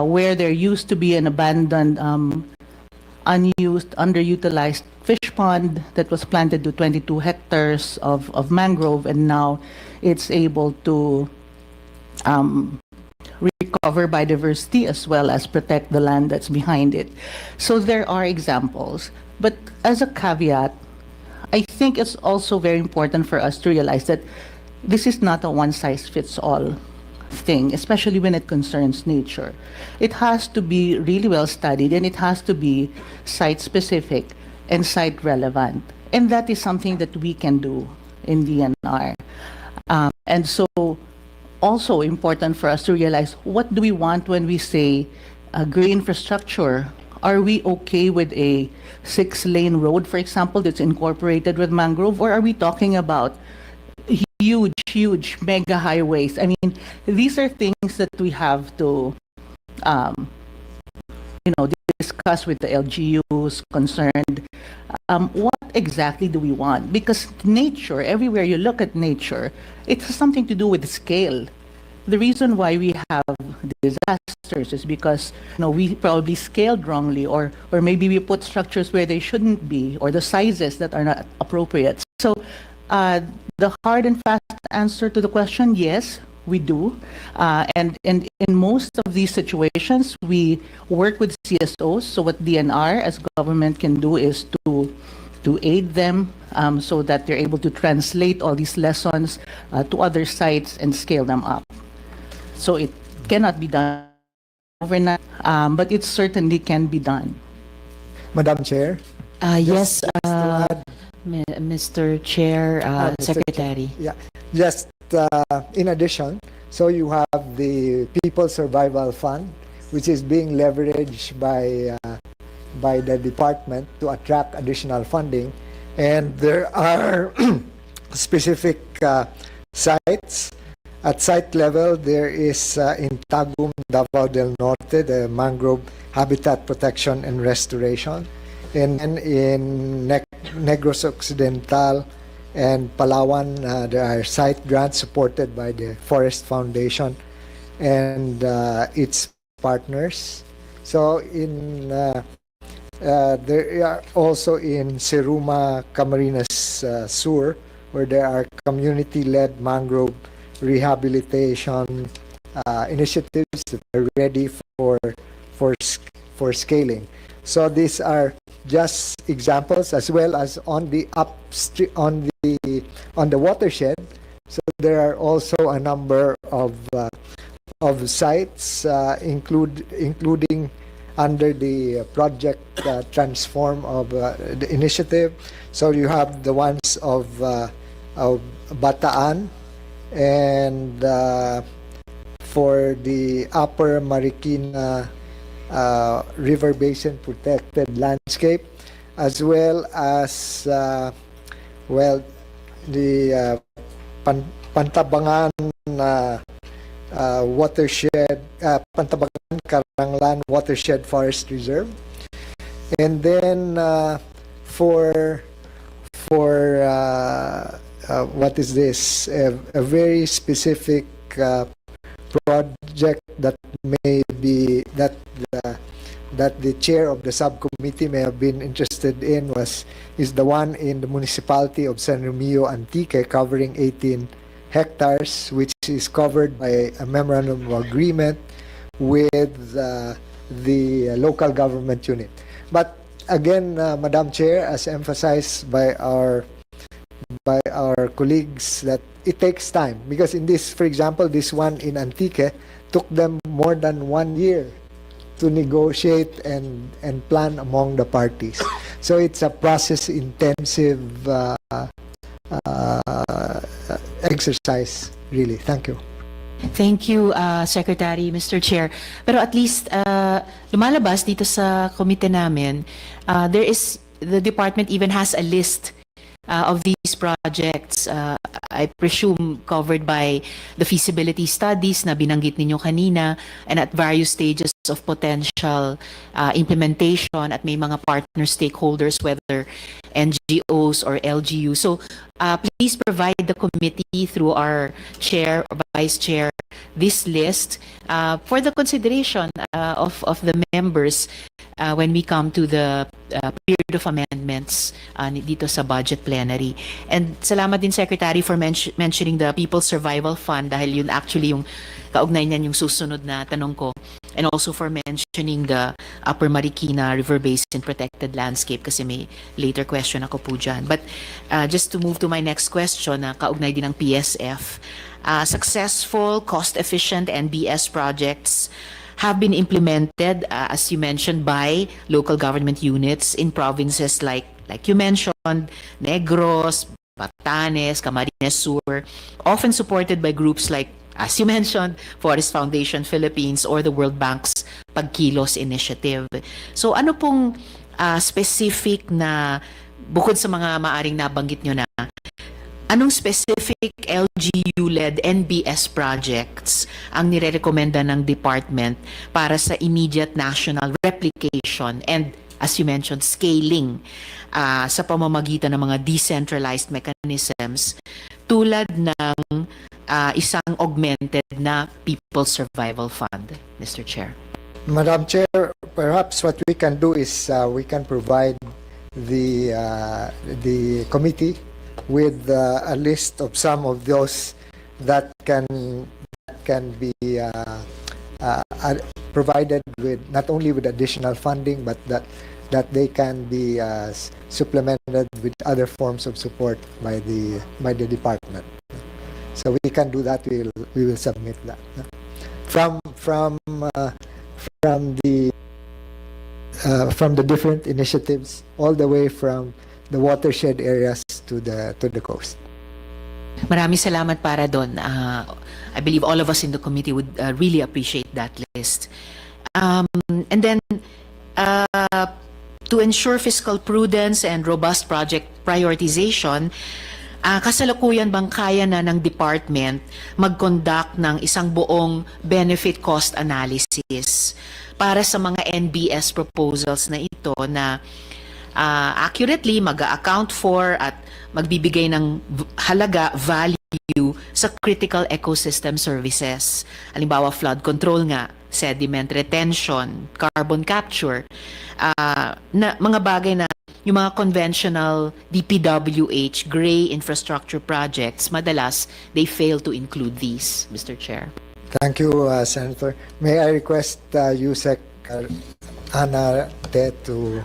where there used to be an abandoned, unused, underutilized fish pond that was planted to 22 hectares of mangrove, and now it's able to recover biodiversity as well as protect the land that's behind it. So there are examples. But as a caveat, I think it's also very important for us to realize that this is not a one-size-fits-all thing, especially when it concerns nature. It has to be really well studied, and it has to be site-specific and site-relevant. And that is something that we can do in DNR. And so also important for us to realize, what do we want when we say green infrastructure? Are we okay with a 6-lane road, for example, that's incorporated with mangrove? Or are we talking about huge mega highways? I mean, these are things that we have to discuss with the LGUs concerned. What exactly do we want? Because nature, everywhere you look at nature, it has something to do with scale. The reason why we have disasters is because we probably scaled wrongly, or maybe we put structures where they shouldn't be, or the sizes that are not appropriate. So the hard and fast answer to the question, yes, we do. And in most of these situations, we work with CSOs. So what DNR as government can do is to aid them so that they're able to translate all these lessons to other sites and scale them up. So it cannot be done overnight, but it certainly can be done. Madam Chair. Yes, just to add, Mr. Chair, Mr. Chair. Secretary. Yeah, just in addition, so you have the People Survival Fund, which is being leveraged by the department to attract additional funding, and there are specific sites. At site level, there is in Tagum, Davao del Norte, the mangrove habitat protection and restoration, and in Negros Occidental and Palawan, there are site grants supported by the Forest Foundation and its partners. So there are also in Seruma, Camarines Sur, where there are community-led mangrove rehabilitation initiatives that are ready for scaling. So these are just examples, as well as on the upstream, on the watershed. So there are also a number of sites, including under the project Transform of the initiative. So you have the ones of Bataan, and for the Upper Marikina River Basin Protected Landscape, as well as the Pantabangan watershed, Pantabangan Karanglan Watershed Forest Reserve, and then for what is this? A very specific project that may be that the chair of the subcommittee may have been interested in is the one in the municipality of San Romeo Antique, covering 18 hectares, which is covered by a memorandum of agreement with the local government unit. But again, Madam Chair, as emphasized by our colleagues, that it takes time, because in this, for example, this one in Antique took them more than 1 year to negotiate and plan among the parties. So it's a process intensive exercise, really. Thank you. Thank you, Secretary, Mr. Chair. Pero at least lumalabas dito sa komite namin, the department even has a list of these projects, I presume covered by the feasibility studies na binanggit ninyo kanina, and at various stages of potential implementation at may mga partner stakeholders, whether NGOs or LGU. So please provide the committee through our chair or vice chair this list for the consideration of the members when we come to the period of amendments dito sa budget plenary. And salamat din, Secretary, for mentioning the People's Survival Fund, dahil yun actually yung kaugnay niyan yung susunod na tanong ko. And also for mentioning the Upper Marikina River Basin Protected Landscape, kasi may later question ako po dyan. But just to move to my next question, na kaugnay din ng PSF, successful, cost-efficient NBS projects have been implemented, as you mentioned, by local government units in provinces like you mentioned, Negros, Batanes, Camarines Sur, often supported by groups like, as you mentioned, Forest Foundation Philippines or the World Bank's Pagkilos Initiative. So ano pong specific na, bukod sa mga maaring nabanggit nyo na, anong specific LGU-led NBS projects ang nire-recommenda ng department para sa immediate national replication and, as you mentioned, scaling sa pamamagitan ng mga decentralized mechanisms tulad ng isang augmented na People's Survival Fund, Mr. Chair? Madam Chair, perhaps what we can do is we can provide the committee with a list of some of those that can can be provided with not only with additional funding, but that they can be supplemented with other forms of support by the department. So we can do that. We will submit that from the different initiatives, all the way from the watershed areas to the coast. Maraming salamat para doon. I believe all of us in the committee would really appreciate that list. And then, to ensure fiscal prudence and robust project prioritization, kasalukuyan bang kaya na ng department mag-conduct ng isang buong benefit cost analysis para sa mga NBS proposals na ito na accurately mag-account for at magbibigay ng halaga, value sa critical ecosystem services. Halimbawa, flood control nga, sediment retention, carbon capture, na mga bagay na yung mga conventional DPWH gray infrastructure projects, madalas they fail to include these, Mr. Chair. Thank you, Senator. May I request USEC Ana to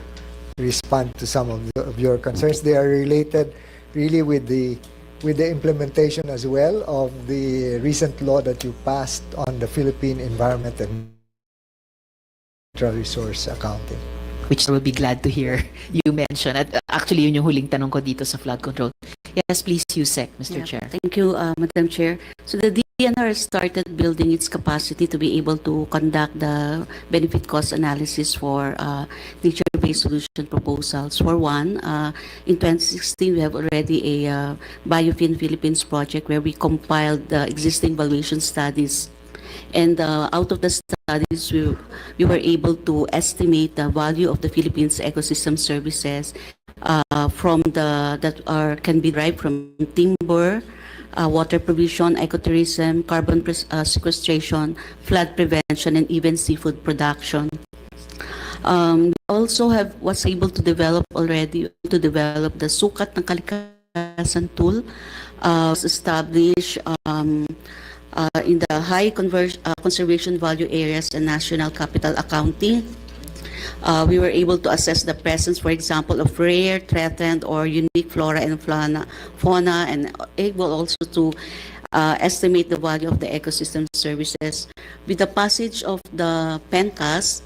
respond to some of your concerns? They are related really with the implementation as well of the recent law that you passed on the Philippine Environment and Natural Resource Accounting. Which I will be glad to hear you mention. At actually, yun yung huling tanong ko dito sa flood control. Yes, please, USEC, Mr. Chair. Thank you, Madam Chair. So the DNR started building its capacity to be able to conduct the benefit cost analysis for nature-based solution proposals. For one, in 2016, we have already a Biofin Philippines project where we compiled the existing valuation studies. And out of the studies, we were able to estimate the value of the Philippines ecosystem services can be derived from timber, water provision, ecotourism, carbon sequestration, flood prevention, and even seafood production. Also was able to develop the sukat ng kalikasan tool, was established in the high conservation value areas and national capital accounting. We were able to assess the presence, for example, of rare, threatened, or unique flora and fauna, and able also to estimate the value of the ecosystem services. With the passage of the PENCAS,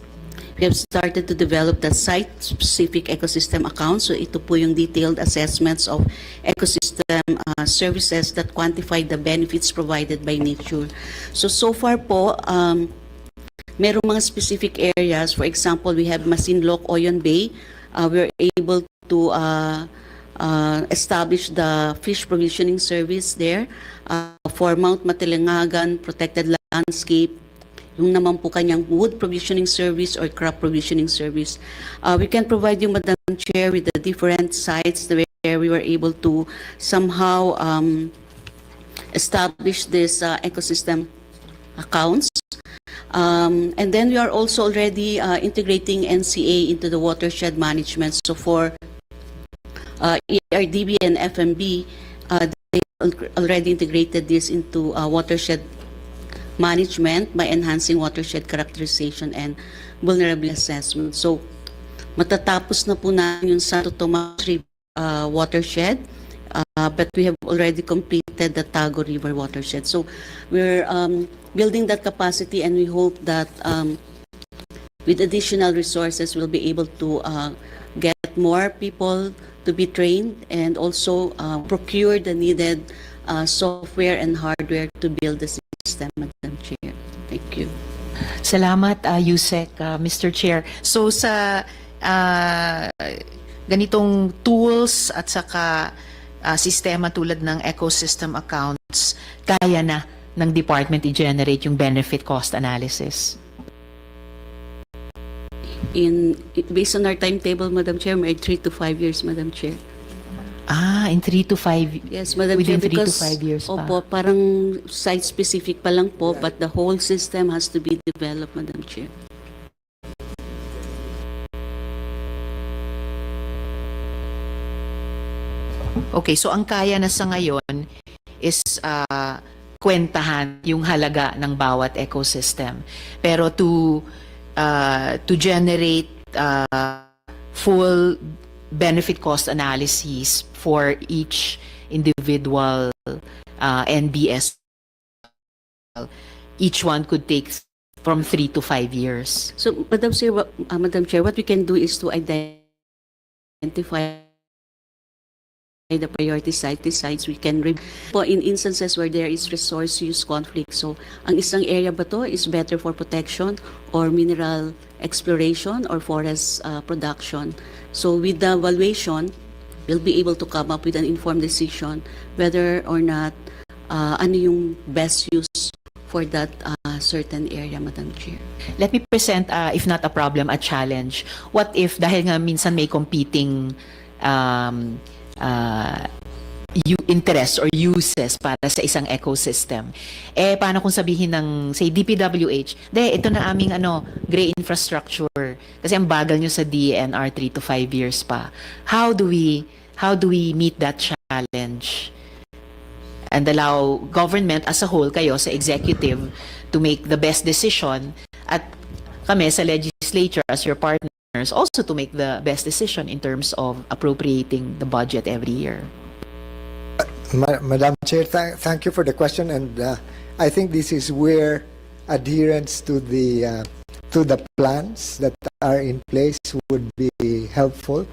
we have started to develop the site-specific ecosystem accounts. So ito po yung detailed assessments of ecosystem services that quantify the benefits provided by nature. So far po, merong mga specific areas. For example, we have Masinloc, Oyon Bay. We're able to establish the fish provisioning service there. For Mount Matilingagan Protected Landscape, yung naman po kanyang wood provisioning service or crop provisioning service. We can provide you, Madam Chair, with the different sites where we were able to somehow establish this ecosystem accounts. And then we are also already integrating NCA into the watershed management. So for ERDB and FMB, they already integrated this into watershed management by enhancing watershed characterization and vulnerability assessment. So matatapos na po na yung Santo Tomas watershed, but we have already completed the Tago River watershed. So we're building that capacity, and we hope that with additional resources, we'll be able to get more people to be trained and also procure the needed software and hardware to build the system, Madam Chair. Thank you. Salamat, USEC, Mr. Chair. So sa ganitong tools at saka sistema tulad ng ecosystem accounts, kaya na ng department i-generate yung benefit cost analysis? Based on our timetable, Madam Chair, may 3 to 5 years, Madam Chair. In 3 to 5 Yes, Madam within Chair, 3 to because 5 years pa. opo, parang site-specific pa lang po, but the whole system has to be developed, Madam Chair. Okay, so ang kaya na sa ngayon is kwentahan yung halaga ng bawat ecosystem. Pero to generate full benefit cost analysis for each individual NBS, each one could take from 3 to 5 years. So, Madam Chair, Madam Chair, what we can do is to identify the priority sites we can po in instances where there is resource use conflict. So, ang isang area ba to is better for protection or mineral exploration or forest production. So, with the evaluation, we'll be able to come up with an informed decision whether or not ano yung best use for that certain area, Madam Chair. Let me present, if not a problem, a challenge. What if, dahil nga minsan may competing interest or uses para sa isang ecosystem. Paano kung sabihin ng, say, DPWH, ito na aming gray infrastructure. Kasi ang bagal nyo sa DNR 3 to 5 years pa. How do we meet that challenge? And allow government as a whole, kayo sa executive, to make the best decision, at kami sa legislature as your partners also to make the best decision in terms of appropriating the budget every year. Madam Chair, thank you for the question, and I think this is where adherence to the plans that are in place would be helpful,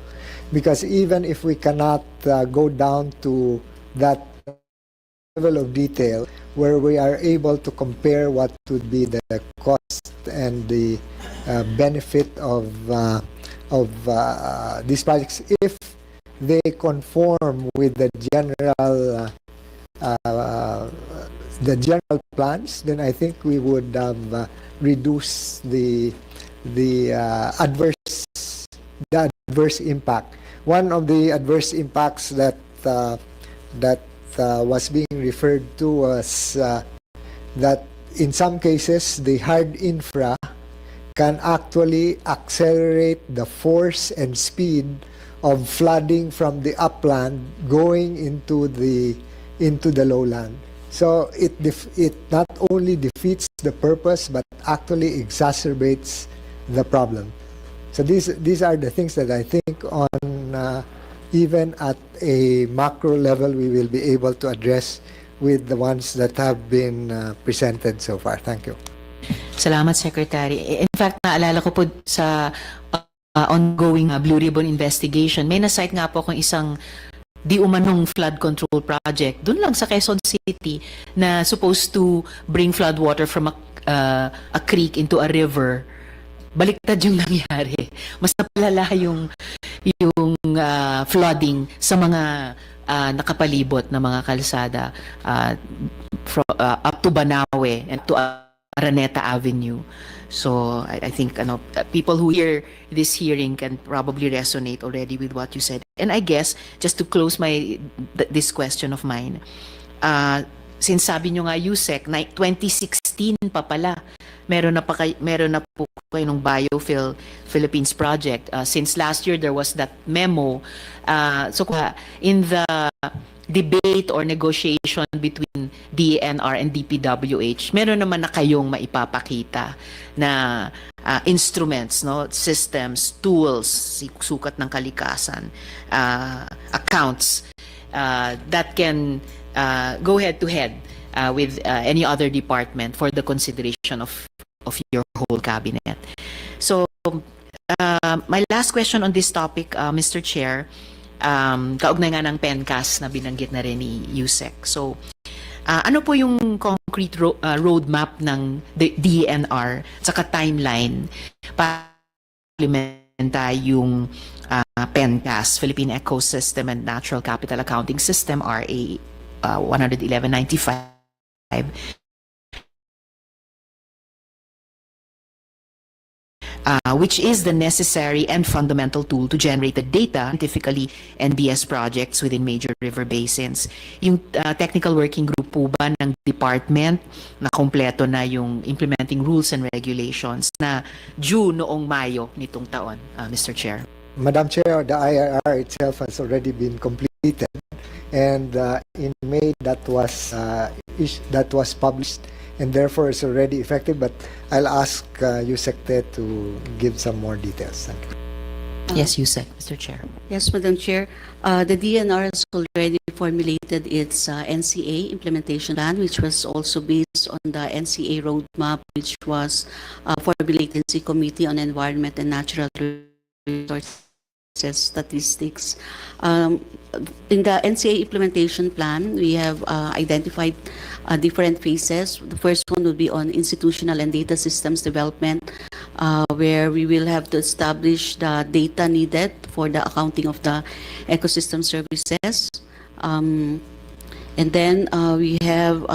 because even if we cannot go down to that level of detail where we are able to compare what would be the cost and the benefit of these projects, if they conform with the general plans, then I think we would have reduced the adverse impact. One of the adverse impacts that was being referred to was that in some cases the hard infra can actually accelerate the force and speed of flooding from the upland going into the lowland. So it not only defeats the purpose but actually exacerbates the problem. So these are the things that I think on even at a macro level we will be able to address with the ones that have been presented so far. Thank you. Salamat, Secretary. In fact, naalala ko po sa ongoing Blue Ribbon investigation, may na-cite nga po akong isang di umanong flood control project dun lang sa Quezon City na supposed to bring flood water from a creek into a river. Baliktad yung nangyari. Mas napalala yung flooding sa mga nakapalibot na mga kalsada up to Banawe and to Araneta Avenue. So I think people who hear this hearing can probably resonate already with what you said. And I guess, just to close this question of mine, since sabi nyo nga, USEC, 2016 pa pala, meron na po kayo ng Biofuel Philippines project. Since last year, there was that memo. So in the debate or negotiation between DNR and DPWH, meron naman na kayong maipapakita na instruments, systems, tools, sukat ng kalikasan, accounts that can go head-to-head with any other department for the consideration of your whole cabinet. So, my last question on this topic, Mr. Chair, kaugnay nga ng PENCAS na binanggit na rin ni USEC. So, ano po yung concrete roadmap ng DNR saka timeline para implementa yung PENCAS, Philippine Ecosystem and Natural Capital Accounting System, RA 11195, which is the necessary and fundamental tool to generate the data scientifically NBS projects within major river basins. Yung technical working group po ba ng department na kompleto na yung implementing rules and regulations na due noong Mayo nitong taon, Mr. Chair? Madam Chair, the IRR itself has already been completed, and in May that was published, and therefore is already effective. But I'll ask Yusek to give some more details. Thank you. Yes, Yusek, Mr. Chair. Yes, Madam Chair. The DNR has already formulated its NCA implementation plan, which was also based on the NCA roadmap, which was formulated in the Committee on Environment and Natural Resources Statistics. In the NCA implementation plan, we have identified different phases. The first one will be on institutional and data systems development, where we will have to establish the data needed for the accounting of the ecosystem services. And then we have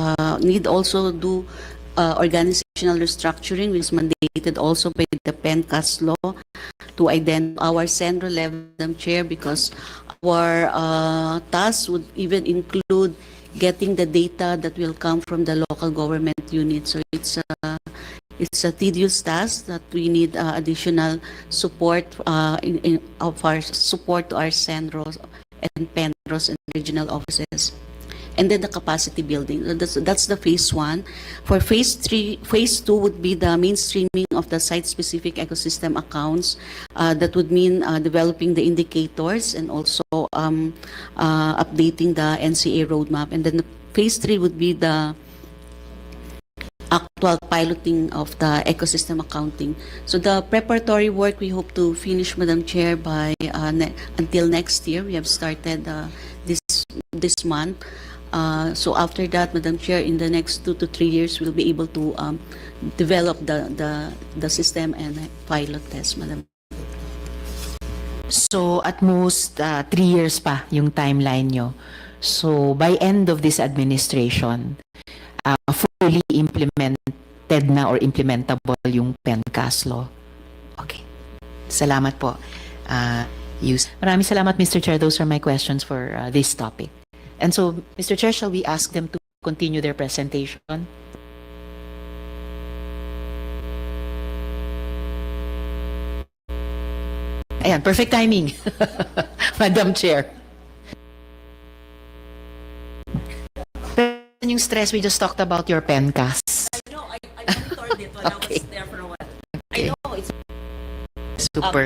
need also do organizational restructuring, which is mandated also by the PENCAS law to identify our central level, Madam Chair, because our task would even include getting the data that will come from the local government unit. So it's a tedious task that we need additional support of our support to our CENROs and PENROs and regional offices. And then the capacity building. That's the phase one. For phase two would be the mainstreaming of the site-specific ecosystem accounts. That would mean developing the indicators and also updating the NCA roadmap. And then the phase three would be the actual piloting of the ecosystem accounting. So the preparatory work we hope to finish, Madam Chair, by until next year. We have started this month. So after that, Madam Chair, in the next 2 to 3 years, we'll be able to develop the system and pilot test, Madam. So at most 3 years pa yung timeline nyo. So by end of this administration, fully implemented na or implementable yung PENCAS law. Okay. Salamat po. Maraming salamat, Mr. Chair. Those are my questions for this topic. And so, Mr. Chair, shall we ask them to continue their presentation? Ayan, perfect timing, Madam Chair. Pero yung stress, we just talked about your PENCAS. I know, I monitored it when Okay. I was there for a while. Okay. I know, it's Super.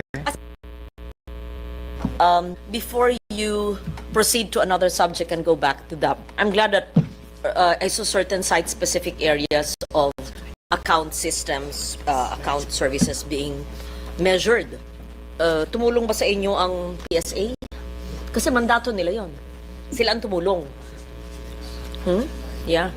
before you proceed to another subject and go back to that, I'm glad that I saw certain site-specific areas of account systems, account services being measured. Tumulong ba sa inyo ang PSA? Kasi mandato nila yon. Sila ang tumulong. Yeah.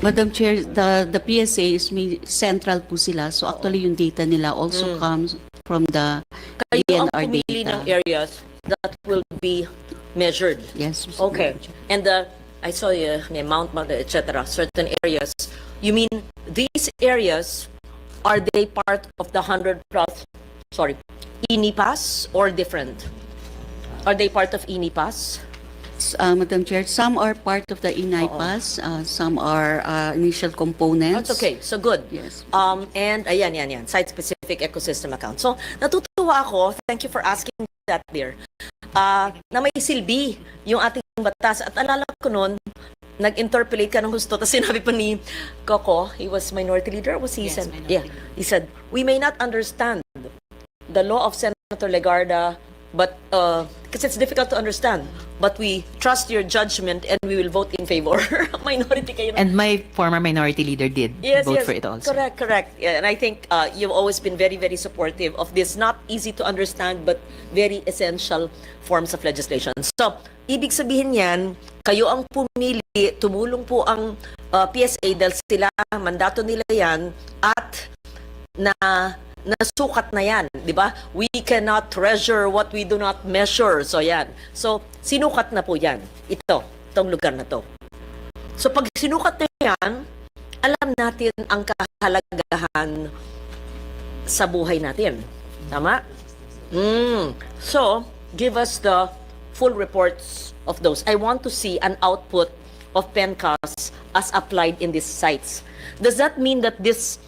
Madam Chair, the PSA is central po sila. So actually yung data nila also comes from the Kayo ang DNR pumili data. ng areas that will be measured. Yes. Okay. And I saw may Mount, etc. Certain areas. You mean these areas, are they part of the 100 plus, INIPAS or different? Are they part of INIPAS? Madam Chair, some are part of the INIPAS, some are initial components. That's okay. So good. Yes. And ayan. Site-specific ecosystem account. So natutuwa ako. Thank you for asking that, dear. Na may silbi yung ating batas. At alala ko noon, nag-interpolate ka ng gusto. Tapos sinabi pa ni Coco, he was minority leader. Was he? Yes, Yeah. He said, we may not understand the law of Senator Legarda, but because it's difficult to understand, but we trust your judgment and we will vote in favor. Minority kayo. And my former minority leader did vote for it also. Correct. Yeah, and I think you've always been very, very supportive of this not easy to understand but very essential forms of legislation. So, ibig sabihin yan, kayo ang pumili, tumulong po ang PSA dahil sila, mandato nila yan, at nasukat na yan, di ba? We cannot treasure what we do not measure. So yan. So sinukat na po yan. Itong lugar na to. So pag sinukat na yan, alam natin ang kahalagahan sa buhay natin. Tama? So, give us the full reports of those. I want to see an output of PENCAS as applied in these sites. Does that mean that this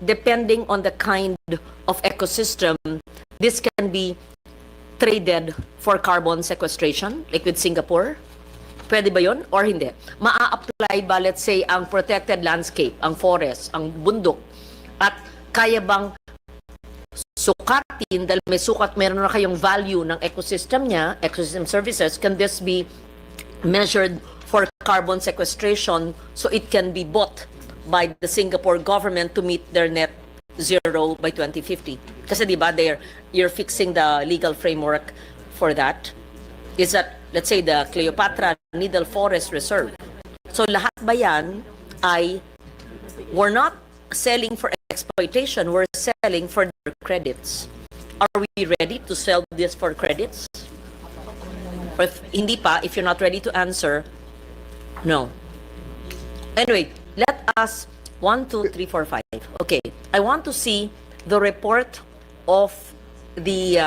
depending on the kind of ecosystem, this can be traded for carbon sequestration, like with Singapore? Pwede ba yun or hindi? Maa-apply ba, let's say, ang protected landscape, ang forest, ang bundok, at kaya bang sukatin, dahil may sukat, meron na kayong value ng ecosystem niya, ecosystem services, can this be measured for carbon sequestration so it can be bought by the Singapore government to meet their net zero by 2050? Kasi di ba, you're fixing the legal framework for that. Is that, let's say, the Cleopatra Needle Forest Reserve. So lahat ba yan ay, we're not selling for exploitation, we're selling for their credits. Are we ready to sell this for credits? Or if hindi pa, if you're not ready to answer, no. Anyway, let us 1, 2, 3, 4, 5. Okay, I want to see the report of the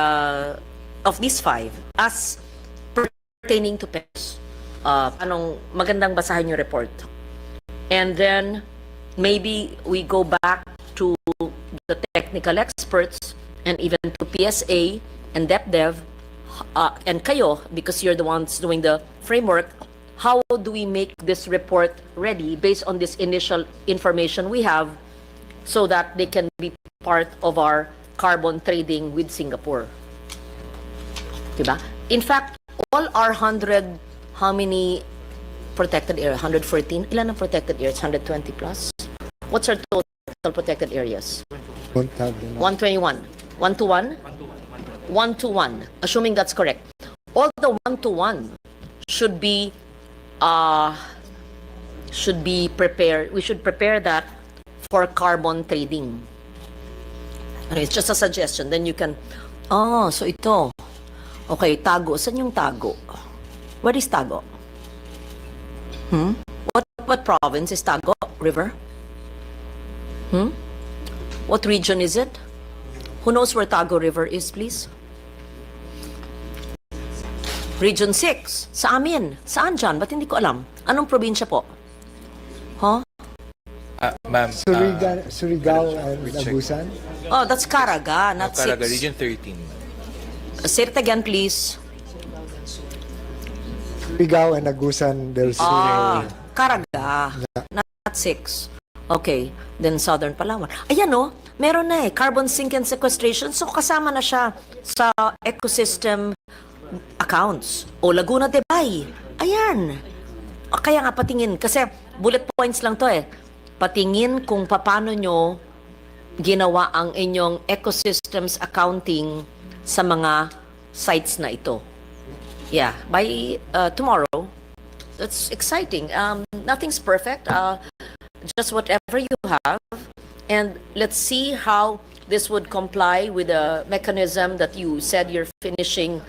of these 5 as pertaining to PES. Anong magandang basahin yung report. And then maybe we go back to the technical experts and even to PSA and DepDev and kayo, because you're the ones doing the framework. How do we make this report ready based on this initial information we have so that they can be part of our carbon trading with Singapore? Diba? In fact, all our 100, how many protected areas? 114? Ilan ang protected areas? 120 plus? What's our total protected areas? 121. 1 to 1? 1 to 1. Assuming that's correct. All the 1 to 1 should be prepared. We should prepare that for carbon trading. Okay, it's just a suggestion. Then you can, so ito. Okay, Tago. Saan yung Tago? Where is Tago? What province is Tago River? What region is it? Who knows where Tago River is, please? Region 6. Sa amin. Saan dyan? Ba't hindi ko alam? Anong probinsya po? Huh? Ma'am, Surigao and Agusan. Oh, that's Caraga, not Caraga, 6. Region 13. Say it again, please. Surigao and Agusan del Sur. Caraga, not 6. Okay, then Southern Palawan. Ayan meron na carbon sink and sequestration. So kasama na siya sa ecosystem accounts. O Laguna de Bay. Ayan. Kaya nga patingin, kasi bullet points lang to Patingin kung paano nyo ginawa ang inyong ecosystems accounting sa mga sites na ito. Yeah, by tomorrow. That's exciting. Nothing's perfect. Just whatever you have. And let's see how this would comply with the mechanism that you said you're finishing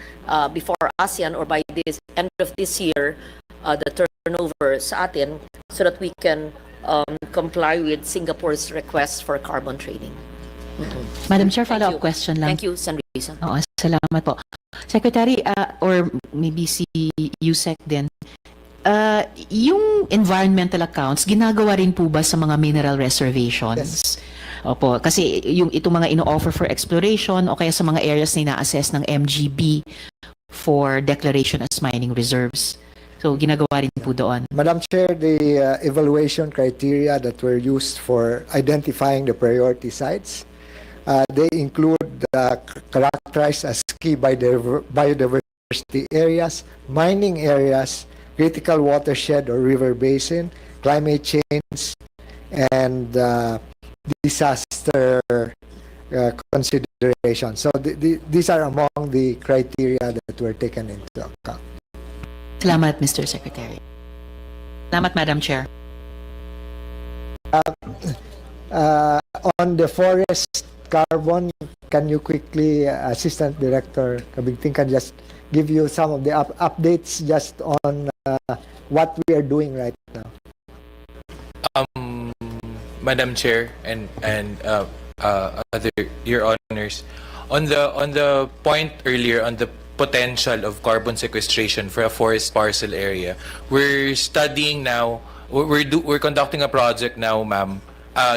before ASEAN or by this end of this year, the turnover sa atin, so that we can comply with Singapore's request for carbon trading. Madam Chair, Thank follow-up you. question lang. Thank you, Sandrisa. Oo, salamat po. Secretary, or maybe si Yusek din, yung environmental accounts, ginagawa rin po ba sa mga mineral reservations? Yes. Opo, kasi itong mga ino-offer for exploration o kaya sa mga areas na ina-assess ng MGB for declaration as mining reserves. So, ginagawa rin po doon. Madam Chair, the evaluation criteria that were used for identifying the priority sites, they include characterized as key biodiversity areas, mining areas, critical watershed or river basin, climate change, and disaster consideration. So these are among the criteria that were taken into account. Salamat, Mr. Secretary. Salamat, Madam Chair. On the forest carbon, can you quickly, Assistant Director Kabigting, can just give you some of the updates just on what we are doing right now? Madam Chair and other your honors, on the point earlier on the potential of carbon sequestration for a forest parcel area, we're studying now. We're conducting a project now, ma'am,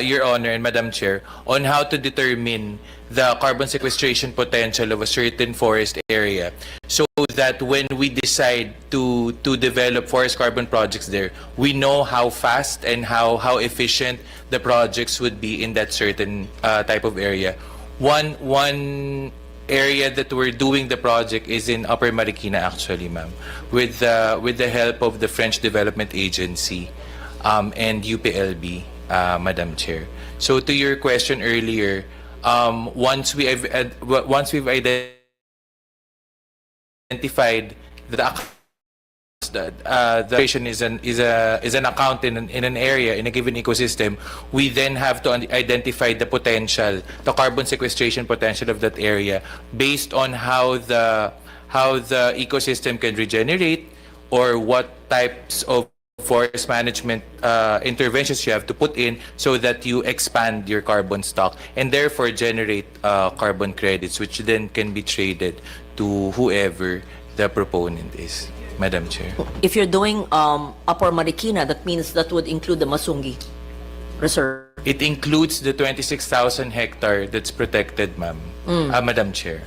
Your Honor and Madam Chair, on how to determine the carbon sequestration potential of a certain forest area. So that when we decide to develop forest carbon projects there, we know how fast and how efficient the projects would be in that certain type of area. One area that we're doing the project is in Upper Marikina, actually, ma'am, with the help of the French Development Agency and UPLB, Madam Chair. So to your question earlier, once we've identified the operation is an account in an area, in a given ecosystem, we then have to identify the potential, the carbon sequestration potential of that area based on how the ecosystem can regenerate, or what types of forest management interventions you have to put in so that you expand your carbon stock and therefore generate carbon credits, which then can be traded to whoever the proponent is, Madam Chair. If you're doing Upper Marikina, that means that would include the Masungi Reserve. It includes the 26,000 hectare that's protected, ma'am, Madam Chair.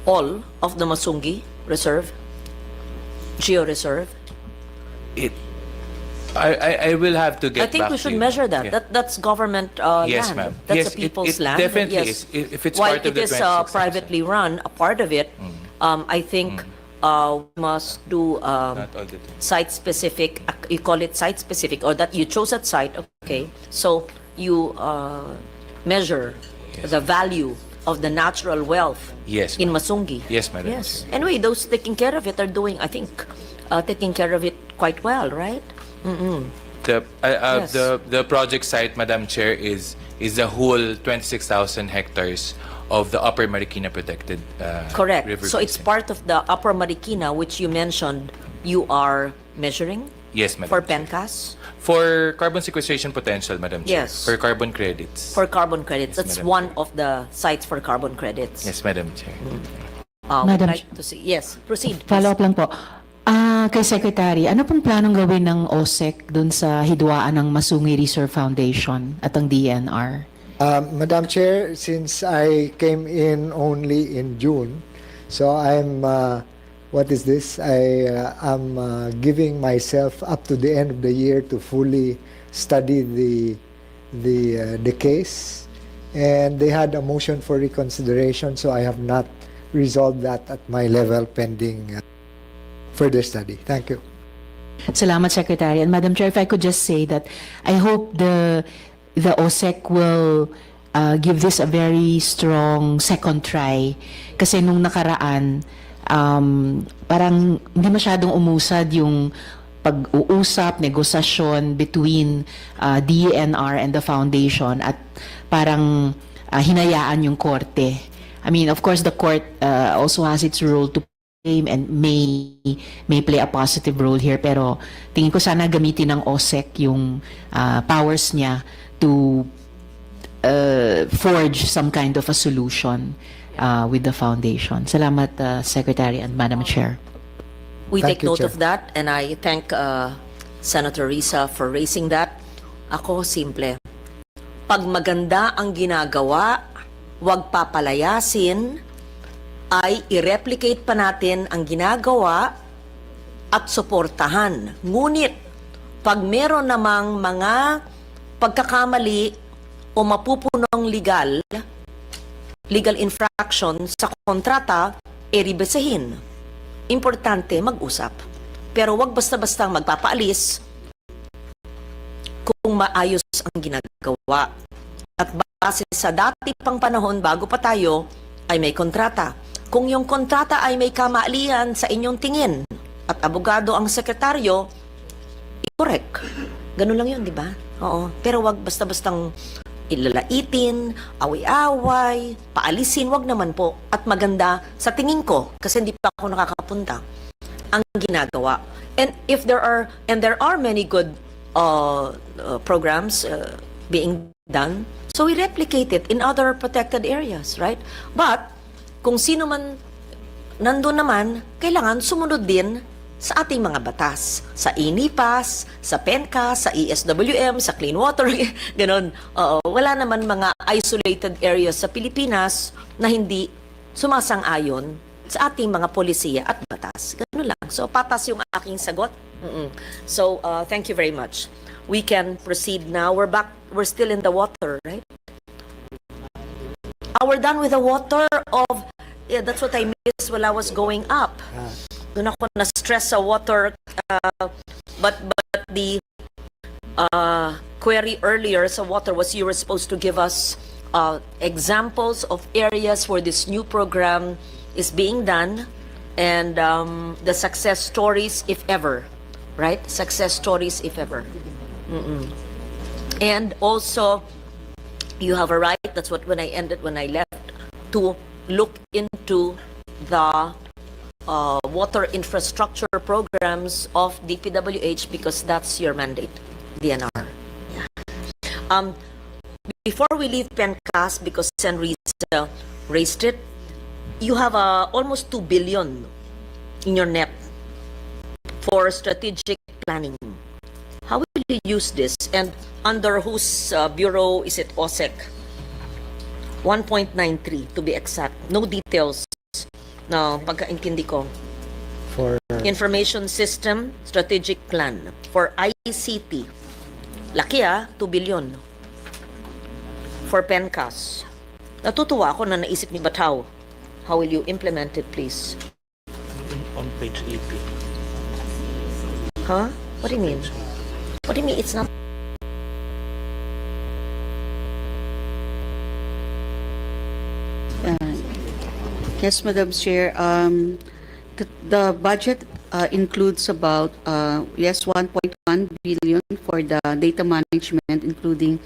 All of the Masungi Reserve, Geo Reserve. I will have to get I think back we to should you. measure that. Yeah. That's government Yes, land. ma'am. That's Yes, a people's it land. definitely Yes. is. If it's While part of it the is 26,000. privately run, a part of it, I think we must do Not all the time. site-specific, you call it site-specific, or that you chose that site, okay? So you measure the value of the natural wealth Yes, in ma'am. Masungi. Yes, Madam Yes. Chair. Anyway, those taking care of it are doing, I think, taking care of it quite well, right? Yes. The project site, Madam Chair, is the whole 26,000 hectares of the Upper Marikina protected Correct. river So it's basin. part of the Upper Marikina, which you mentioned you are measuring Yes, Madam for Chair. PENCAS, For carbon sequestration potential, Madam Chair. Yes. For carbon credits. for carbon credits. Yes, That's Madam one Chair. of the sites for carbon credits. Yes, Madam Chair. Would Madam like to see. Yes, proceed. Follow up lang po. Kay Secretary, ano pong planong gawin ng OSEC dun sa hidwaan ng Masungi Reserve Foundation at ang DNR? Madam Chair, since I came in only in June, so I'm, what is this? I am giving myself up to the end of the year to fully study the case, and they had a motion for reconsideration, so I have not resolved that at my level pending further study. Thank you. Salamat, Secretary. And Madam Chair, if I could just say that I hope the OSEC will give this a very strong second try. Kasi nung nakaraan, parang hindi masyadong umusad yung pag-uusap, negosasyon between DENR and the foundation, at parang hinayaan yung korte. I mean, of course, the court also has its role to and may play a positive role here, pero tingin ko sana gamitin ng OSEC yung powers niya to forge some kind of a solution with the foundation. Salamat, Secretary and Madam Chair. We Thank take you, note Chair. of that, and I thank Senator Risa for raising that. Ako, simple. Pag maganda ang ginagawa, wag papalayasin, ay i-replicate pa natin ang ginagawa at suportahan. Ngunit, pag meron namang mga pagkakamali o mapupunong legal infraction sa kontrata, i-revisahin. Importante, mag-usap. Pero wag basta-basta magpapaalis kung maayos ang ginagawa. At base sa dati pang panahon, bago pa tayo, ay may kontrata. Kung yung kontrata ay may kamalian sa inyong tingin at abogado ang sekretaryo, i-correct. Ganun lang yun, di ba? Oo. Pero wag basta-bastang ilalaitin, away-away, paalisin, wag naman po. At maganda, sa tingin ko, kasi hindi pa ako nakakapunta, ang ginagawa. And if there are many good programs being done, so we replicate it in other protected areas, right? But kung sino man nandun naman, kailangan sumunod din sa ating mga batas. Sa INIPAS, sa PENCAS, sa ESWM, sa Clean Water, ganun. Wala naman mga isolated areas sa Pilipinas na hindi sumasang-ayon sa ating mga polisiya at batas. Ganun lang. So, patas yung aking sagot. So, thank you very much. We can proceed now. We're back. We're still in the water, right? We're done with the water of... Yeah, that's what I missed while I was going up. Doon ako na-stress sa water. But the query earlier sa water was you were supposed to give us examples of areas where this new program is being done and the success stories, if ever. Right? Success stories, if ever. And also, you have a right, that's what when I left, to look into the water infrastructure programs of DPWH because that's your mandate, DNR. Yeah. Before we leave PENCAS, because Sen raised it, you have almost 2 billion in your NEP for strategic planning. How will you use this? And under whose bureau is it? OSEC? 1.93 to be exact. No details. No, pagkaintindi ko. For Information System Strategic Plan for ICT. Laki 2 billion. For PENCAS. Natutuwa ako na naisip ni Bataw. How will you implement it, please? On page 80. Huh? What do you mean? What do you mean it's not? Yes, Madam Chair. The budget includes about 1.1 billion for the data management, including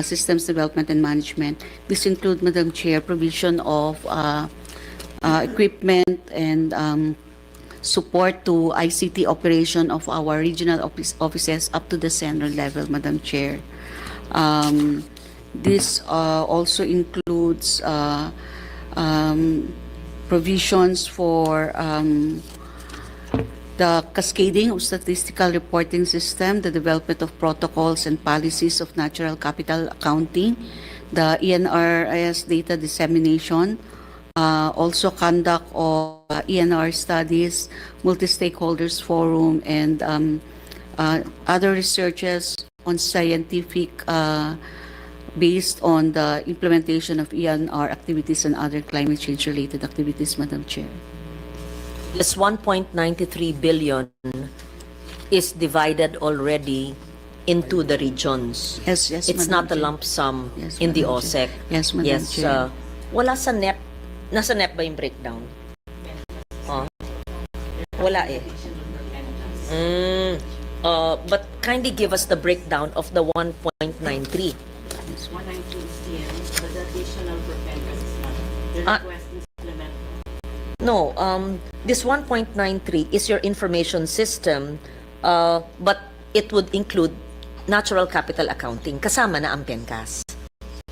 systems development and management. This includes, Madam Chair, provision of equipment and support to ICT operation of our regional offices up to the central level, Madam Chair. This also includes provisions for the cascading of statistical reporting system, the development of protocols and policies of natural capital accounting, the ENRS data dissemination, also conduct of ENR studies, multi-stakeholders forum, and other researches on scientific based on the implementation of ENR activities and other climate change related activities, Madam Chair. This 1.93 billion is divided already into the regions. Yes, It's Madam not a Chair. lump sum Yes, in the Madam OSEC. Chair. Yes, Madam Yes, Chair. wala sa NEP. Nasa NEP ba yung breakdown? Wala eh. But kindly give us the breakdown of the 1.93. It's 190 is TN, but the additional for PENCAS is not. The request is implemented. No, this 1.93 is your information system, but it would include natural capital accounting. Kasama na ang PENCAS.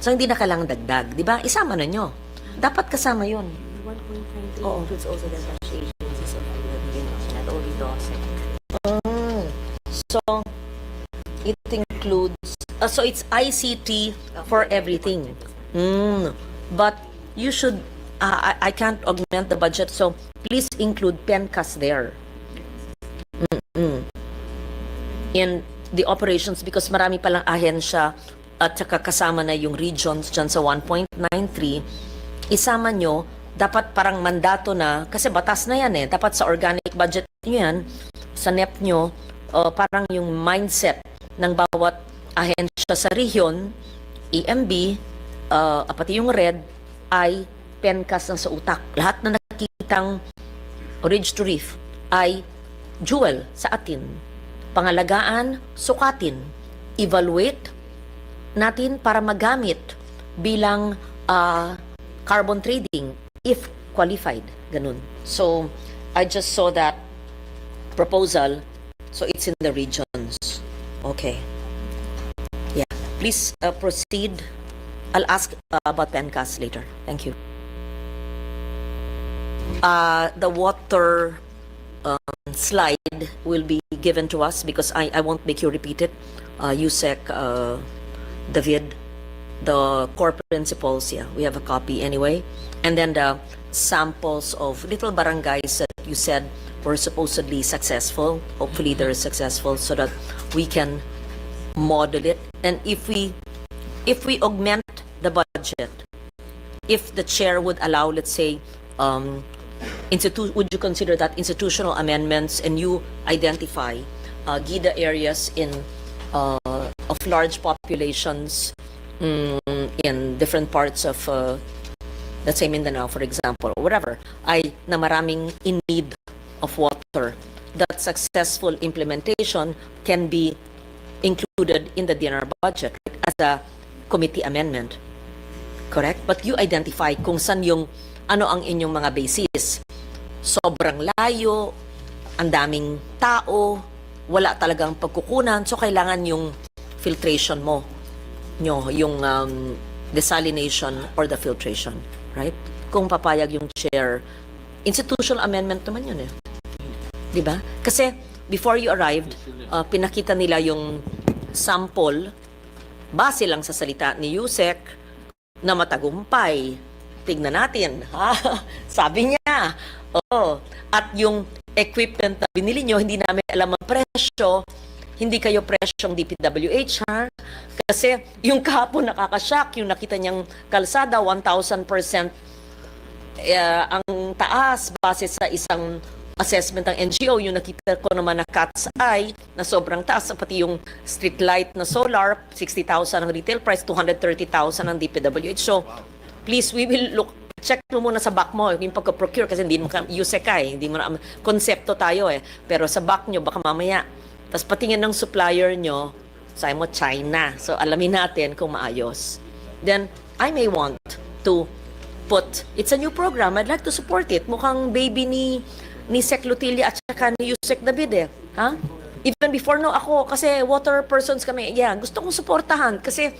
So, hindi na kailangang dagdag. Di ba? Isama na nyo. Dapat kasama yun. 1.93 Oo. includes also the cash agencies of the not only DOSEC. So, it includes, so it's ICT for everything. But you should, I can't augment the budget, so please include PENCAS there. In the operations, because marami palang ahensya at saka kasama na yung regions dyan sa 1.93, isama nyo, dapat parang mandato na, kasi batas na yan eh, dapat sa organic budget nyo yan, sa NEP nyo, parang yung mindset ng bawat ahensya sa region, EMB, pati yung red, ay PENCAS na sa utak. Lahat na nakikitang ridge to reef ay jewel sa atin. Pangalagaan, sukatin, evaluate natin para magamit bilang carbon trading if qualified. Ganun. So, I just saw that proposal. So, it's in the regions. Okay. Yeah. Please proceed. I'll ask about PENCAS later. Thank you. The water slide will be given to us because I won't make you repeat it. Usec, David, the core principles, yeah, we have a copy anyway. And then the samples of little barangays that you said were supposedly successful. Hopefully they're successful so that we can model it. And if we augment the budget, if the chair would allow, let's say, would you consider that institutional amendments, and you identify GIDA areas of large populations in different parts of, let's say, Mindanao, for example, or whatever, na maraming in need of water, that successful implementation can be included in the DNR budget, right, as a committee amendment. Correct? But you identify kung saan ano ang inyong mga basis. Sobrang layo, ang daming tao, wala talagang pagkukunan, so kailangan yung filtration mo, yung desalination or the filtration, right? Kung papayag yung chair, institutional amendment naman yun eh. Diba? Kasi before you arrived, pinakita nila yung sample, base lang sa salita ni Yusek, na matagumpay. Tignan natin. Ha? Sabi niya. Oo. At yung equipment na binili nyo, hindi namin alam ang presyo. Hindi kayo presyong DPWH, ha? Kasi yung kahapon nakakashock, yung nakita niyang kalsada, 1,000% ang taas base sa isang assessment ng NGO. Yung nakita ko naman na cat's eye na sobrang taas, pati yung street light na solar, 60,000 ang retail price, 230,000 ang DPWH. So please, we will look, check mo muna sa back mo yung pagka-procure, kasi hindi mo Usec hindi mo na, konsepto tayo eh, pero sa back nyo baka mamaya, tapos patingin ng supplier nyo, sabi mo China, so alamin natin kung maayos. Then I may want to put, it's a new program, I'd like to support it. Mukhang baby ni Sec Lutilia at saka ni Yusek David eh. Ha? Even before ako, kasi water persons kami, yeah, gusto kong suportahan kasi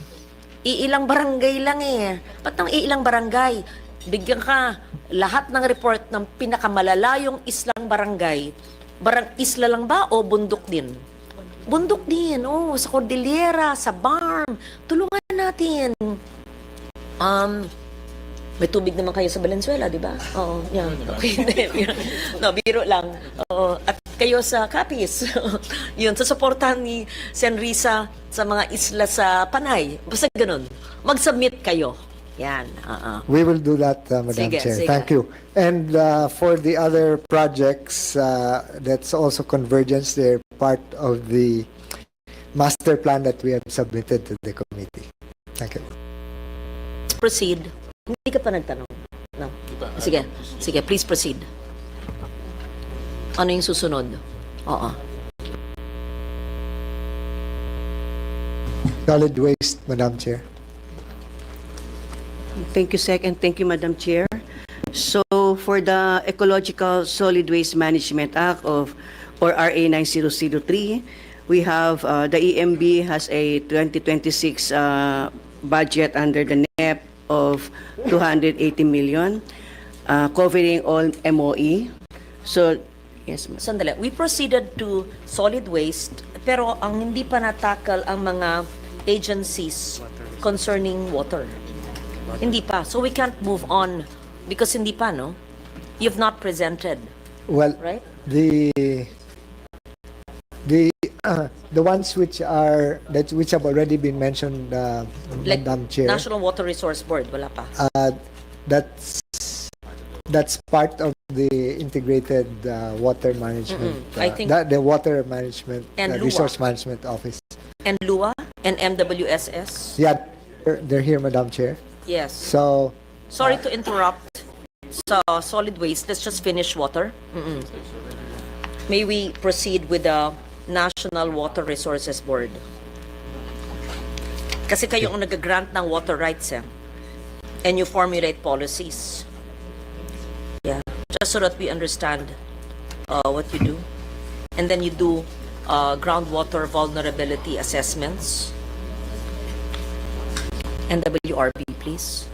iilang barangay lang eh. Ba't nang iilang barangay? Bigyan ka lahat ng report ng pinakamalalayong islang barangay. Isla lang ba o bundok din? Bundok din, sa Cordillera, sa Barm. Tulungan natin. May tubig naman kayo sa Valenzuela, di ba? Oo, yan. Okay. No, biro lang. Oo. At kayo sa Capiz. Yun, sa suportahan ni Senrisa sa mga isla sa Panay. Basta ganun. Mag-submit kayo. Yan. We will do that, Madam Sige, Chair. sige. Thank you. And for the other projects, that's also convergence. They're part of the master plan that we have submitted to the committee. Thank you. Proceed. Hindi ka pa nagtanong. No. Sige. Sige, please proceed. Ano yung susunod? Oo. Solid waste, Madam Chair. Thank you, Sec, and thank you, Madam Chair. So, for the Ecological Solid Waste Management Act or RA 9003, we have the EMB has a 2026 budget under the NEP of 280 million, covering all MOE. So, yes, ma'am. Sandali. We proceeded to solid waste, pero ang hindi pa natakal ang mga agencies concerning water. Hindi pa. So we can't move on because hindi pa, no? You've not presented, Well, right? the ones which have already been mentioned, Like Madam Chair, National Water Resource Board, wala pa. that's part of the integrated water management. I think- the water management And LUA. resource management office. And LUA and MWSS? Yeah, they're here, Madam Chair. Yes. So Sorry to interrupt. So, solid waste, let's just finish water. May we proceed with the National Water Resources Board? Kasi kayo ang nag-grant ng water rights eh. And you formulate policies. Yeah. Just so that we understand what you do. And then you do groundwater vulnerability assessments. And WRB, please.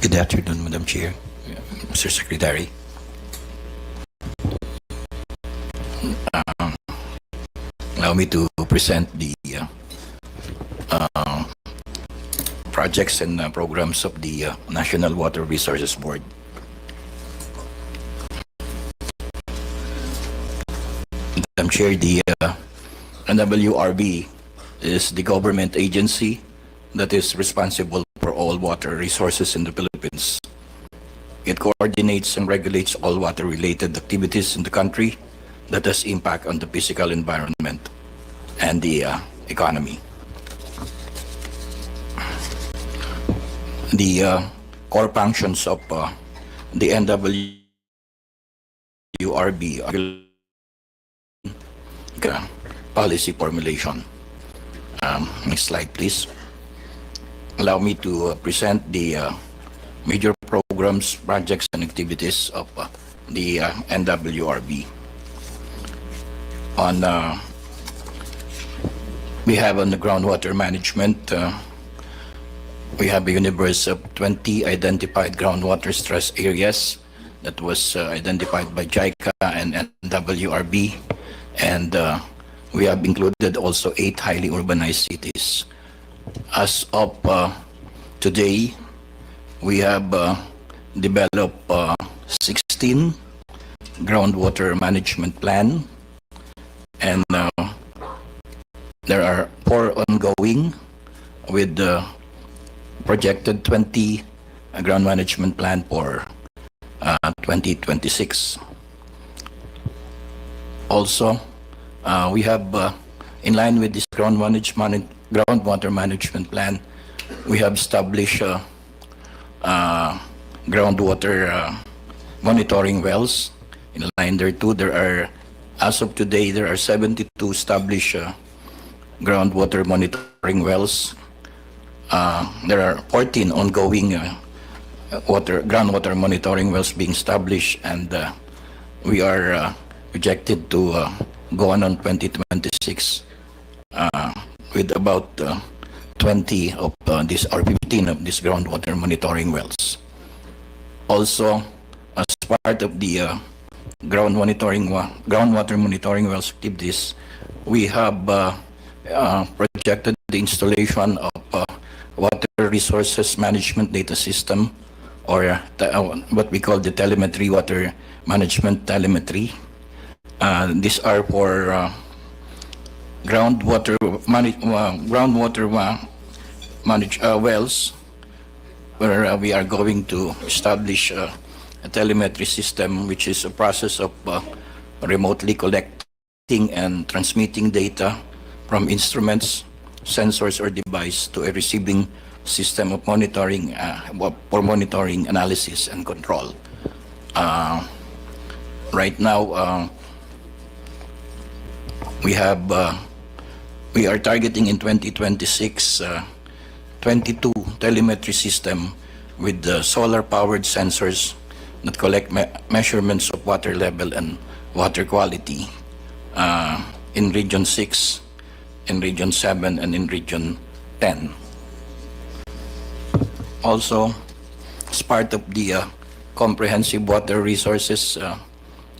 Good afternoon, Madam Chair, Mr. Secretary. Allow me to present the projects and programs of the National Water Resources Board. Madam Chair, the NWRB is the government agency that is responsible for all water resources in the Philippines. It coordinates and regulates all water-related activities in the country that has impact on the physical environment and the economy. The core functions of the NWRB are policy formulation. Next slide, please. Allow me to present the major programs, projects, and activities of the NWRB. We have on the groundwater management, we have a universe of 20 identified groundwater stress areas that was identified by JICA and NWRB, and we have included also 8 highly urbanized cities. As of today, we have developed 16 groundwater management plan, and there are 4 ongoing with projected 20 ground management plan for 2026. Also, we have, in line with this groundwater management plan, we have established groundwater monitoring wells. In line there too, there are, as of today, there are 72 established groundwater monitoring wells. There are 14 ongoing groundwater monitoring wells being established, and we are projected to go on 2026 with about 20 of these, or 15 of these groundwater monitoring wells. Also, as part of the groundwater monitoring wells activities, we have projected the installation of water resources management data system, or what we call the telemetry, water management telemetry. These are for groundwater wells, where we are going to establish a telemetry system, which is a process of remotely collecting and transmitting data from instruments, sensors, or device to a receiving system of monitoring for monitoring, analysis, and control. Right now, we are targeting in 2026 22 telemetry system with solar-powered sensors that collect measurements of water level and water quality in Region 6, in Region 7, and in Region 10. Also, as part of the comprehensive water resources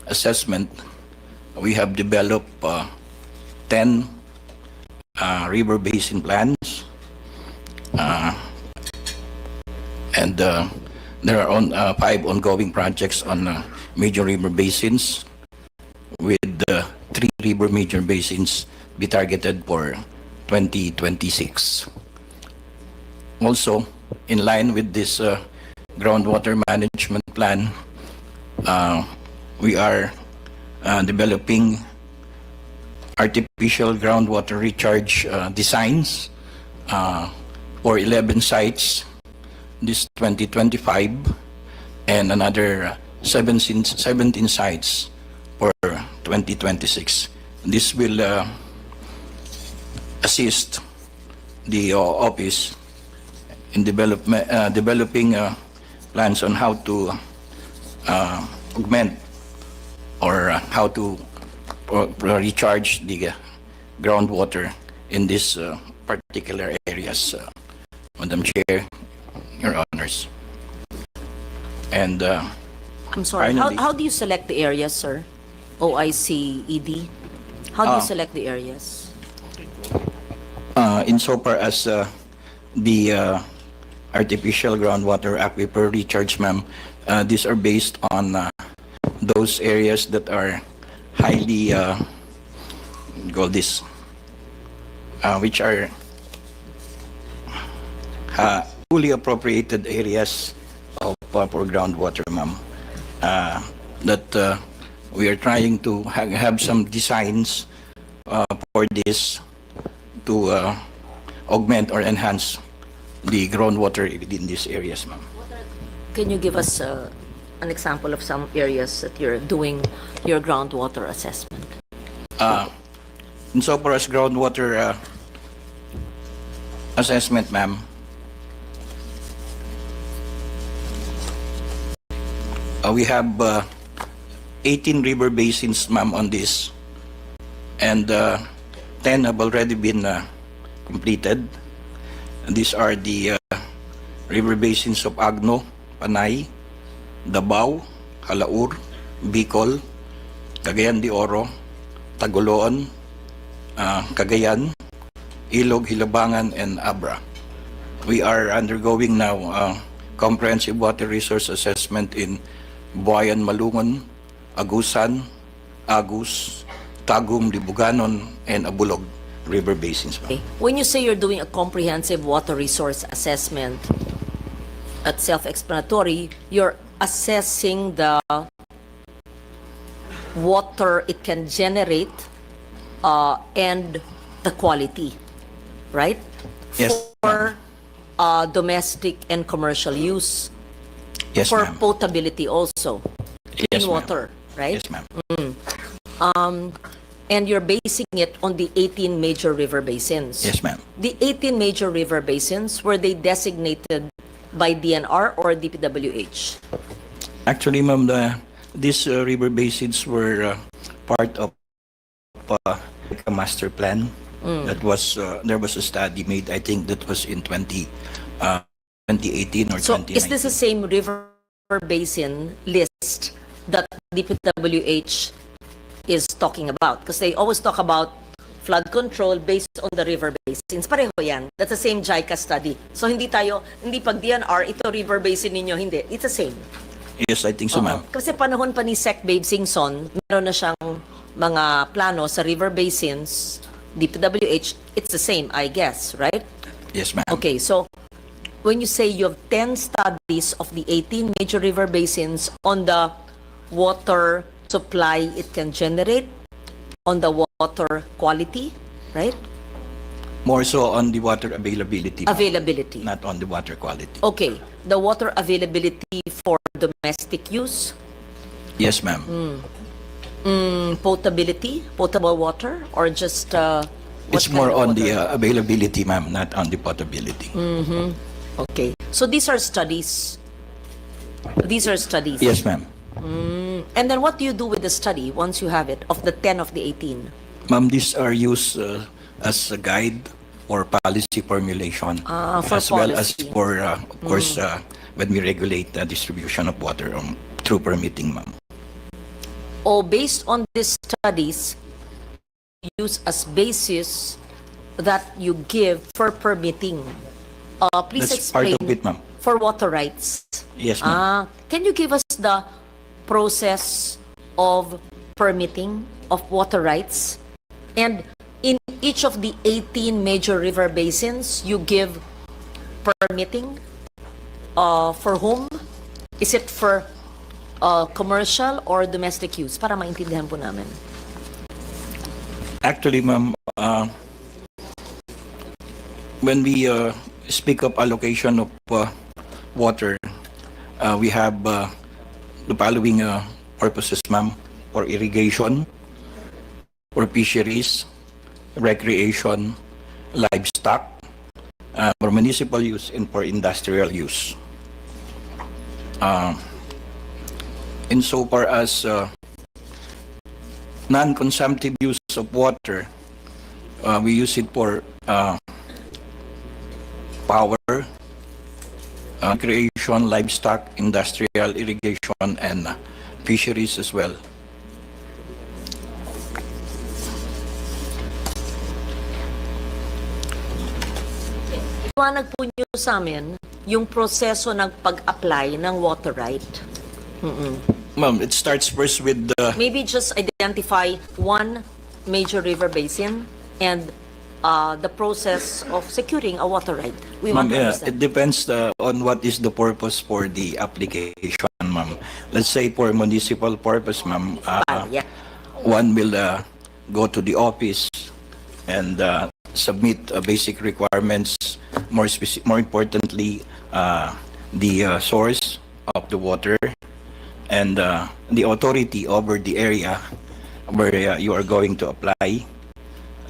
assessment, we have developed 10 river basin plans, and there are 5 ongoing projects on major river basins, with 3 river major basins be targeted for 2026. Also, in line with this groundwater management plan, we are developing artificial groundwater recharge designs for 11 sites this 2025, and another 17 sites for 2026. This will assist the office in developing plans on how to augment or how to recharge the groundwater in these particular areas, Madam Chair, Your Honors. And I'm sorry, finally, how do you select the areas, sir? OIC, ED? How do you select the areas? insofar as the artificial groundwater aquifer recharge, ma'am. These are based on those areas that are highly, call this, which are fully appropriated areas of for groundwater, ma'am. That we are trying to have some designs for this to augment or enhance the groundwater within these areas, ma'am. Can you give us an example of some areas that you're doing your groundwater assessment? Insofar as groundwater assessment, ma'am, we have 18 river basins, ma'am, on this, and 10 have already been completed. And these are the river basins of Agno, Panay, Davao, Halaur, Bicol, Cagayan de Oro, Tagoloan, Cagayan, Ilog, Hilabangan, and Abra. We are undergoing now comprehensive water resource assessment in Buayan, Malungon, Agusan, Agus, Tagum, Libuganon, and Abulog river basins. Okay. When you say you're doing a comprehensive water resource assessment, at self-explanatory, you're assessing the water it can generate and the quality, right? Yes, For domestic and commercial use. Yes, For ma'am. potability also. Yes, In ma'am. water, right? Yes, ma'am. And you're basing it on the 18 major river basins. Yes, ma'am. The 18 major river basins, were they designated by DNR or DPWH? Actually, ma'am, these river basins were part of a master plan. That was there was a study made. I think that was in 2018 or So 2019. is this the same river basin list that DPWH is talking about? Because they always talk about flood control based on the river basins. Pareho yan. That's the same JICA study. So hindi pag DNR, ito river basin ninyo, hindi. It's the same. Yes, I think so, ma'am. Kasi panahon pa ni Sec. Babe Singson, meron na siyang mga plano sa river basins, DPWH, it's the same, I guess, right? Yes, ma'am. Okay, so when you say you have 10 studies of the 18 major river basins on the water supply it can generate, on the water quality, right? More so on the water availability, ma'am, Availability. not on the water quality. Okay, the water availability for domestic use, Yes, ma'am. potability, potable water, or just what It's kind more of on the water? availability, ma'am, not on the potability. Okay, so these are studies. These are studies. Yes, ma'am. And then what do you do with the study once you have it, of the 10 of the 18? Ma'am, these are used as a guide or policy formulation, For as well as policy. for, of course, when we regulate the distribution of water through permitting, ma'am. Or based on these studies, use as basis that you give for permitting. Please That's part explain of it, ma'am. for water rights. Yes, ma'am. Can you give us the process of permitting of water rights? And in each of the 18 major river basins, you give permitting for whom? Is it for commercial or domestic use? Para maintindihan po namin. Actually, ma'am, when we speak of allocation of water, we have the following purposes, ma'am: for irrigation, for fisheries, recreation, livestock, for municipal use, and for industrial use. Insofar as non-consumptive use of water, we use it for power, recreation, livestock, industrial, irrigation, and fisheries as well. Iwanag po niyo sa amin yung proseso ng pag-apply ng water right? Ma'am, it starts first with the Maybe just identify one major river basin and the process of securing a water right. We want Ma'am, to yeah, understand. it depends on what is the purpose for the application, ma'am. Let's say for municipal purpose, ma'am, Yeah. one will go to the office and submit basic requirements, more importantly, the source of the water and the authority over the area where you are going to apply,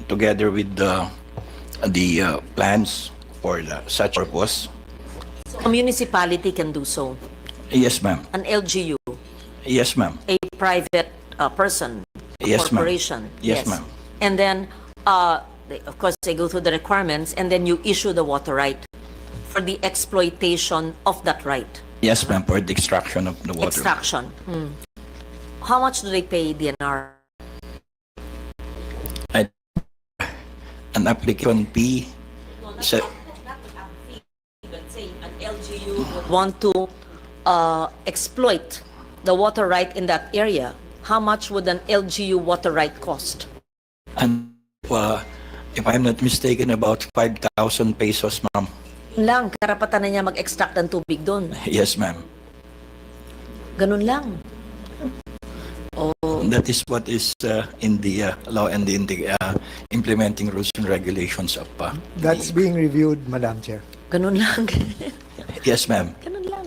together with the plans for such purpose. A municipality can do so. Yes, ma'am. An LGU, Yes, ma'am. a private person, Yes, ma'am. corporation. Yes, ma'am. And then, of course, they go through the requirements, and then you issue the water right for the exploitation of that right. Yes, ma'am, for the extraction of the water. Extraction. How much do they pay DNR? An application fee. Let's say an LGU would want to exploit the water right in that area. How much would an LGU water right cost? And if I'm not mistaken, about 5,000 pesos, ma'am. Lang, karapatan na niya mag-extract ng tubig doon. Yes, ma'am. Ganun lang. That is what is in the law and in the implementing rules and regulations of That's being reviewed, Madam Chair. Ganun lang. Yes, ma'am. Ganun lang.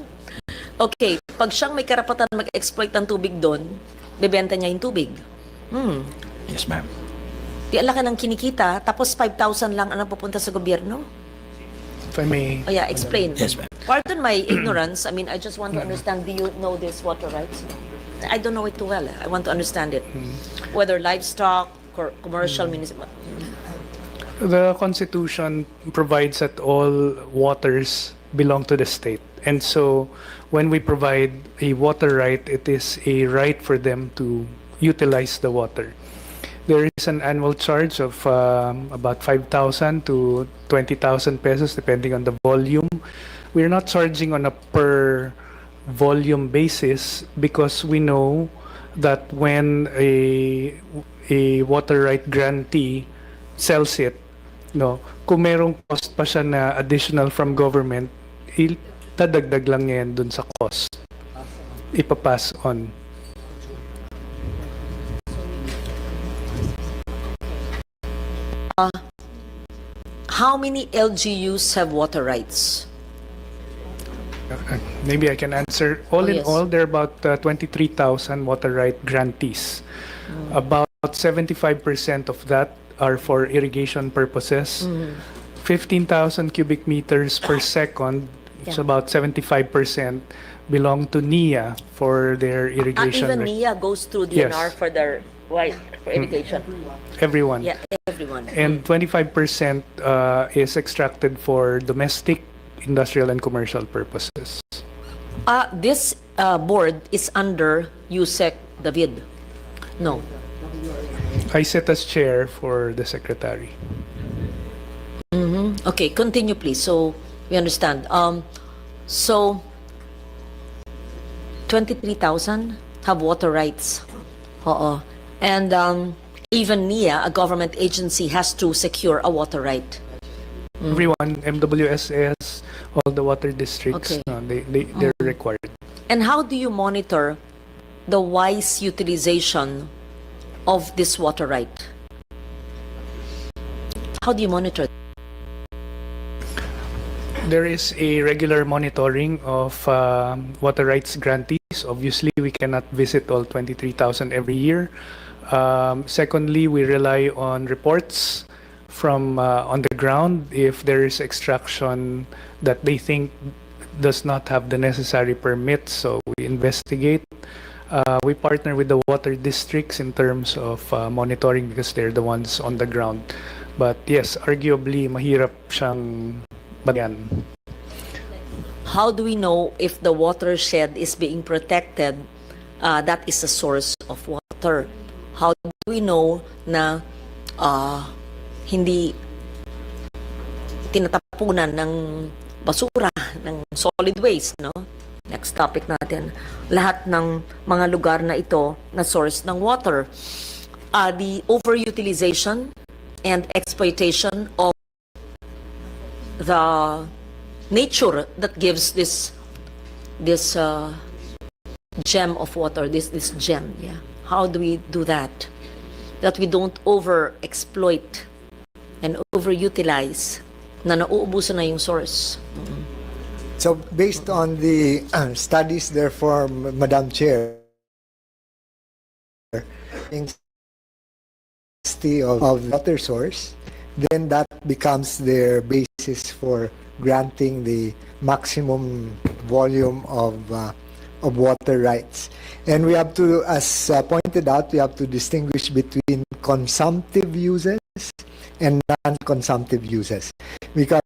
Okay, pag siyang may karapatan mag-exploit ng tubig doon, bebenta niya yung tubig. Yes, ma'am. Di ang laki ng kinikita, tapos 5,000 lang ang pupunta sa gobyerno. If I may, Oh yeah, explain. Yes, ma'am. Pardon my ignorance. I mean, I just want to understand, do you know this water rights? I don't know it too well. I want to understand it. Whether livestock, or commercial, municipal. the Constitution provides that all waters belong to the state. And so when we provide a water right, it is a right for them to utilize the water. There is an annual charge of about 5,000 to 20,000 pesos depending on the volume. We're not charging on a per volume basis because we know that when a water right grantee sells it, no, kung merong cost pa siya na additional from government, dadagdag lang niya yan dun sa cost. Ipapass on. How many LGUs have water rights? Maybe I can answer. All in yes. all, there are about 23,000 water right grantees. About 75% of that are for irrigation purposes. 15,000 cubic meters per second, it's Yeah. about 75%, belong to NIA for their irrigation. Even NIA goes through DNR Yes. for their for irrigation. Everyone. Yeah, everyone. And 25% is extracted for domestic, industrial, and commercial purposes. This board is under USEC David. No. I sit as chair for the secretary. Okay, continue please. So we understand. So 23,000 have water rights. And even NIA, a government agency, has to secure a water right. Everyone, MWSS, all the water districts, Okay. they're required. And how do you monitor the wise utilization of this water right? How do you monitor? There is a regular monitoring of water rights grantees. Obviously, we cannot visit all 23,000 every year. Secondly, we rely on reports from on the ground if there is extraction that they think does not have the necessary permits, so we investigate. We partner with the water districts in terms of monitoring because they're the ones on the ground. But yes, arguably, mahirap siyang bagyan. How do we know if the watershed is being protected? That is a source of water. How do we know na hindi tinatapunan ng basura, ng solid waste, no? Next topic natin. Lahat ng mga lugar na ito na source ng water. The overutilization and exploitation of the nature that gives this gem of water, this gem, yeah. How do we do that? That we don't over-exploit and overutilize na nauubusan na yung source. So based on the studies therefore, Madam Chair, of water source, then that becomes their basis for granting the maximum volume of water rights. And we have to, as pointed out, we have to distinguish between consumptive uses and non-consumptive uses, because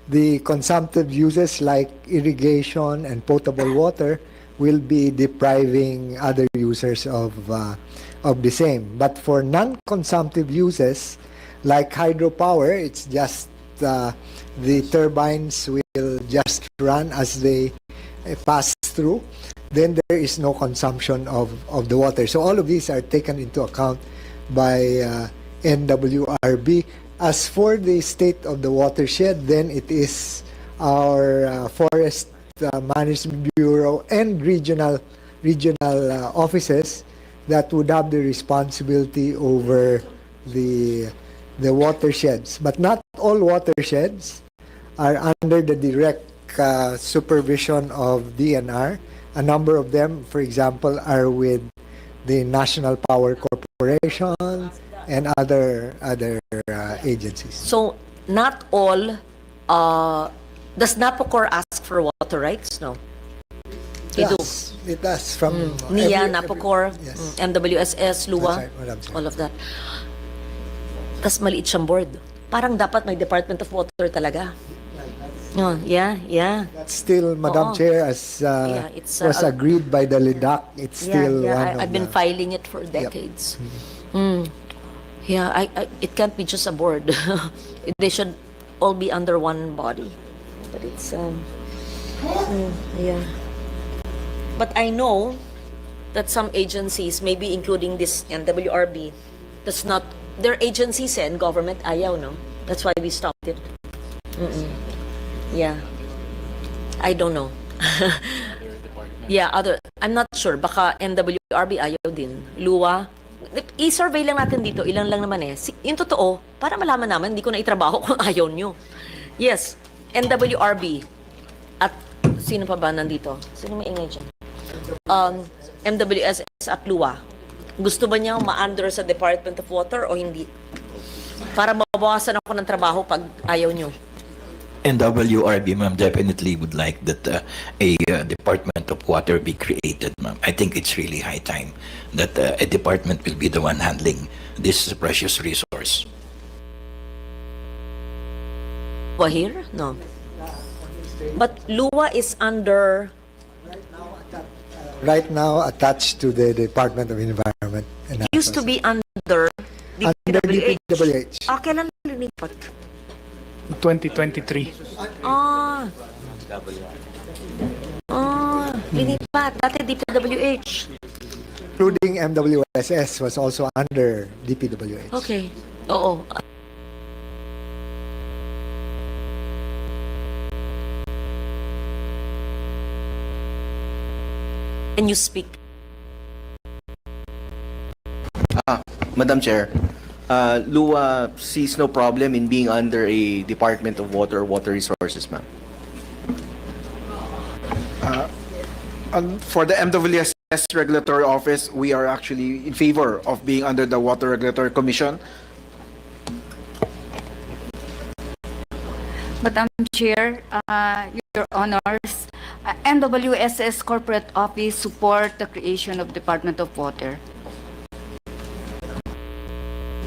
the consumptive uses like irrigation and potable water will be depriving other users of the same. But for non-consumptive uses like hydropower, it's just the turbines will just run as they pass through, then there is no consumption of the water. So all of these are taken into account by NWRB. As for the state of the watershed, then it is our Forest Management Bureau and regional offices that would have the responsibility over the watersheds. But not all watersheds are under the direct supervision of DNR. A number of them, for example, are with the National Power Corporation and other agencies. So, not all, does NAPOCOR ask for water rights? No. It does from NIA, NAPOCOR, yes. MWSS, LUA, That's right, Madam Chair. all of that. Tas maliit siyang board. Parang dapat may Department of Water talaga. Oh, yeah. That's still, Madam Oo. Chair, as it's, was agreed by the LIDAC, it's still one of I've been filing it for decades. Yeah, it can't be just a board. They should all be under one body. But it's yeah. But I know that some agencies, maybe including this NWRB, does not. Their agencies and government ayaw, no. That's why we stopped it. Yeah, I don't know. Yeah, I'm not sure. Baka NWRB ayaw din. LUA. I-survey lang natin dito. Ilan lang naman eh. Yung totoo, para malaman naman, hindi ko na itrabaho kung ayaw nyo. Yes, NWRB. At sino pa ba nandito? Sino may ingay dyan? MWSS at LUA. Gusto ba niya ma-under sa Department of Water o hindi? Para mabawasan ako ng trabaho pag ayaw nyo. NWRB, ma'am, definitely would like that a Department of Water be created, ma'am. I think it's really high time that a department will be the one handling this precious resource. LUA here? No. But LUA is under... right now attached to the Department of Environment. And Used to be under DPWH. DPWH. Kailan linipat? 2023. Linipat. Dati DPWH. Including MWSS was also under DPWH. Okay. Oo. Can you speak? Madam Chair, LUA sees no problem in being under a Department of Water or Water Resources, ma'am. For the MWSS Regulatory Office, we are actually in favor of being under the Water Regulatory Commission. Madam Chair, Your Honors, MWSS Corporate Office support the creation of Department of Water.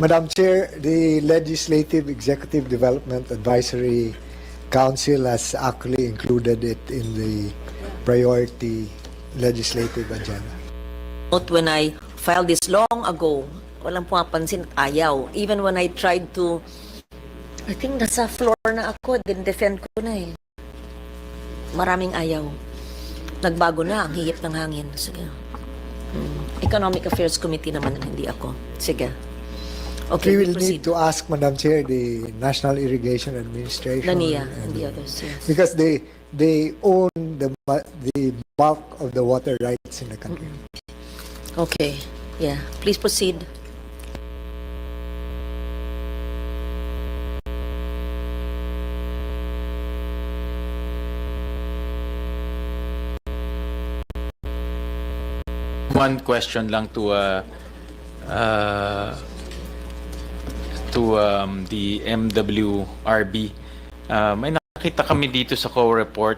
Madam Chair, the Legislative Executive Development Advisory Council has actually included it in the priority legislative agenda. Not when I filed this long ago, walang pumapansin at ayaw. Even when I tried to, I think nasa floor na ako, din defend ko na eh. maraming ayaw. Nagbago na ang hihip ng hangin. Sige. Economic Affairs Committee naman, hindi ako. Sige. Okay, We will proceed. need to ask, Madam Chair, the National Irrigation Administration. Nania and the others, yes. Because they own the bulk of the water rights in the country. Okay, yeah. Please proceed. One question lang to the MWRB. May nakita kami dito sa co-report,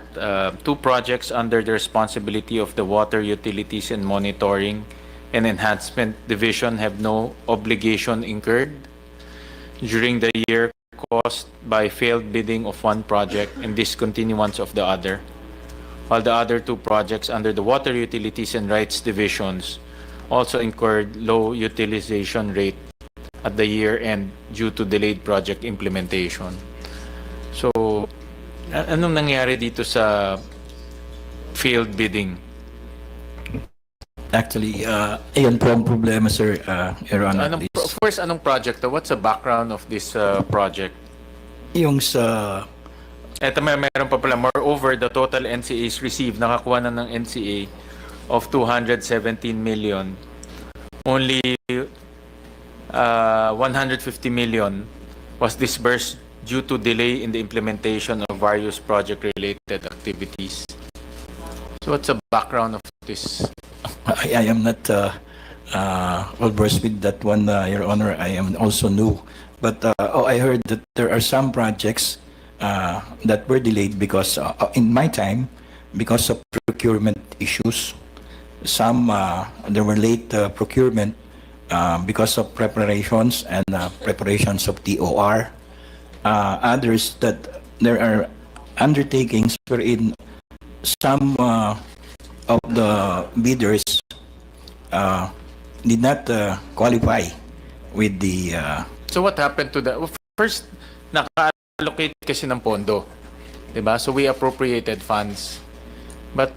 two projects under the responsibility of the Water Utilities and Monitoring and Enhancement Division have no obligation incurred during the year caused by failed bidding of one project and discontinuance of the other, while the other two projects under the Water Utilities and Rights Divisions also incurred low utilization rate at the year end due to delayed project implementation. So, anong nangyari dito sa failed bidding? Actually, ayan po ang problema, sir, Your Honor. First, anong project to? What's the background of this project? Yung sa... Eto, meron pa pala. Moreover, the total NCAs received, nakakuha na ng NCA of 217 million. Only 150 million was disbursed due to delay in the implementation of various project-related activities. So what's the background of this? I am not well versed with that one, Your Honor. I am also new. But I heard that there are some projects that were delayed because, in my time, because of procurement issues. Some, there were late procurement because of preparations and preparations of TOR. Others that there are undertakings wherein some of the bidders did not qualify with the... So what happened to the... First, naka-allocate kasi ng pondo. Diba? So we appropriated funds. But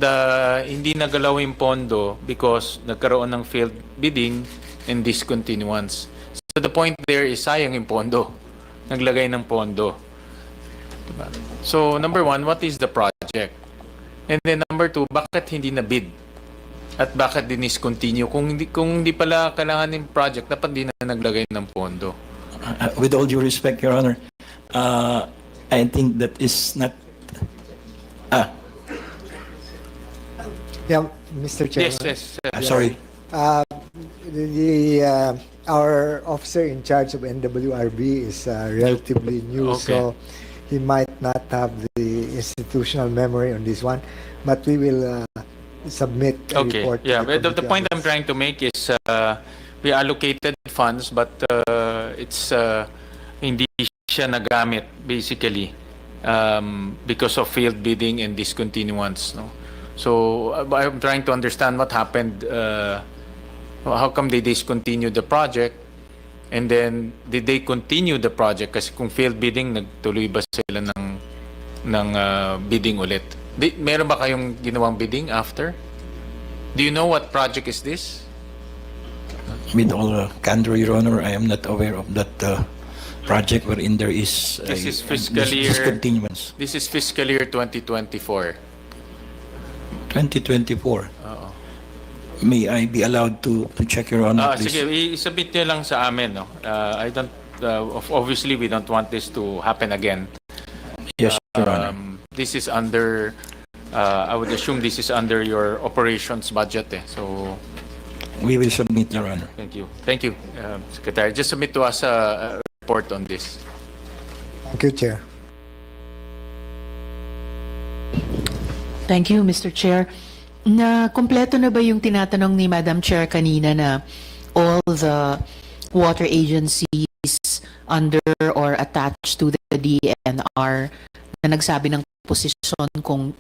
hindi nagalaw yung pondo because nagkaroon ng failed bidding and discontinuance. So the point there is sayang yung pondo. Naglagay ng pondo. Diba? So number one, what is the project? And then number two, bakit hindi na bid? At bakit discontinue? Kung hindi pala kailangan ng project, dapat di na naglagay ng pondo. With all due respect, Your Honor, I think that is not... Yeah, Mr. Chairman. Yes. Sorry. Our officer in charge of NWRB is relatively new, Okay. so he might not have the institutional memory on this one, but we will submit a Okay. report. to Yeah, but the committee point on I'm this. trying to make is we allocated funds but it's hindi siya nagamit basically because of failed bidding and discontinuance. No? So I'm trying to understand what happened. How come they discontinued the project? And then did they continue the project? Kasi kung failed bidding, nagtuloy ba sila ng bidding ulit? Meron ba kayong ginawang bidding after? Do you know what project is this? With all candor, Your Honor, I am not aware of that project wherein there is This is fiscal year. discontinuance. This is fiscal year 2024. 2024. Oo. May I be allowed to check, Your Honor, please? Sige, i-submit niyo lang sa amin. No? I don't. Obviously, we don't want this to happen again. Yes, Your Honor. This is under. I would assume this is under your operations budget. So, We will submit, Your Honor. thank you, Secretary. Just submit to us a report on this. Thank you, Chair. Thank you, Mr. Chair. Na kompleto na ba yung tinatanong ni Madam Chair kanina na all the water agencies under or attached to the DNR na nagsabi ng posisyon kung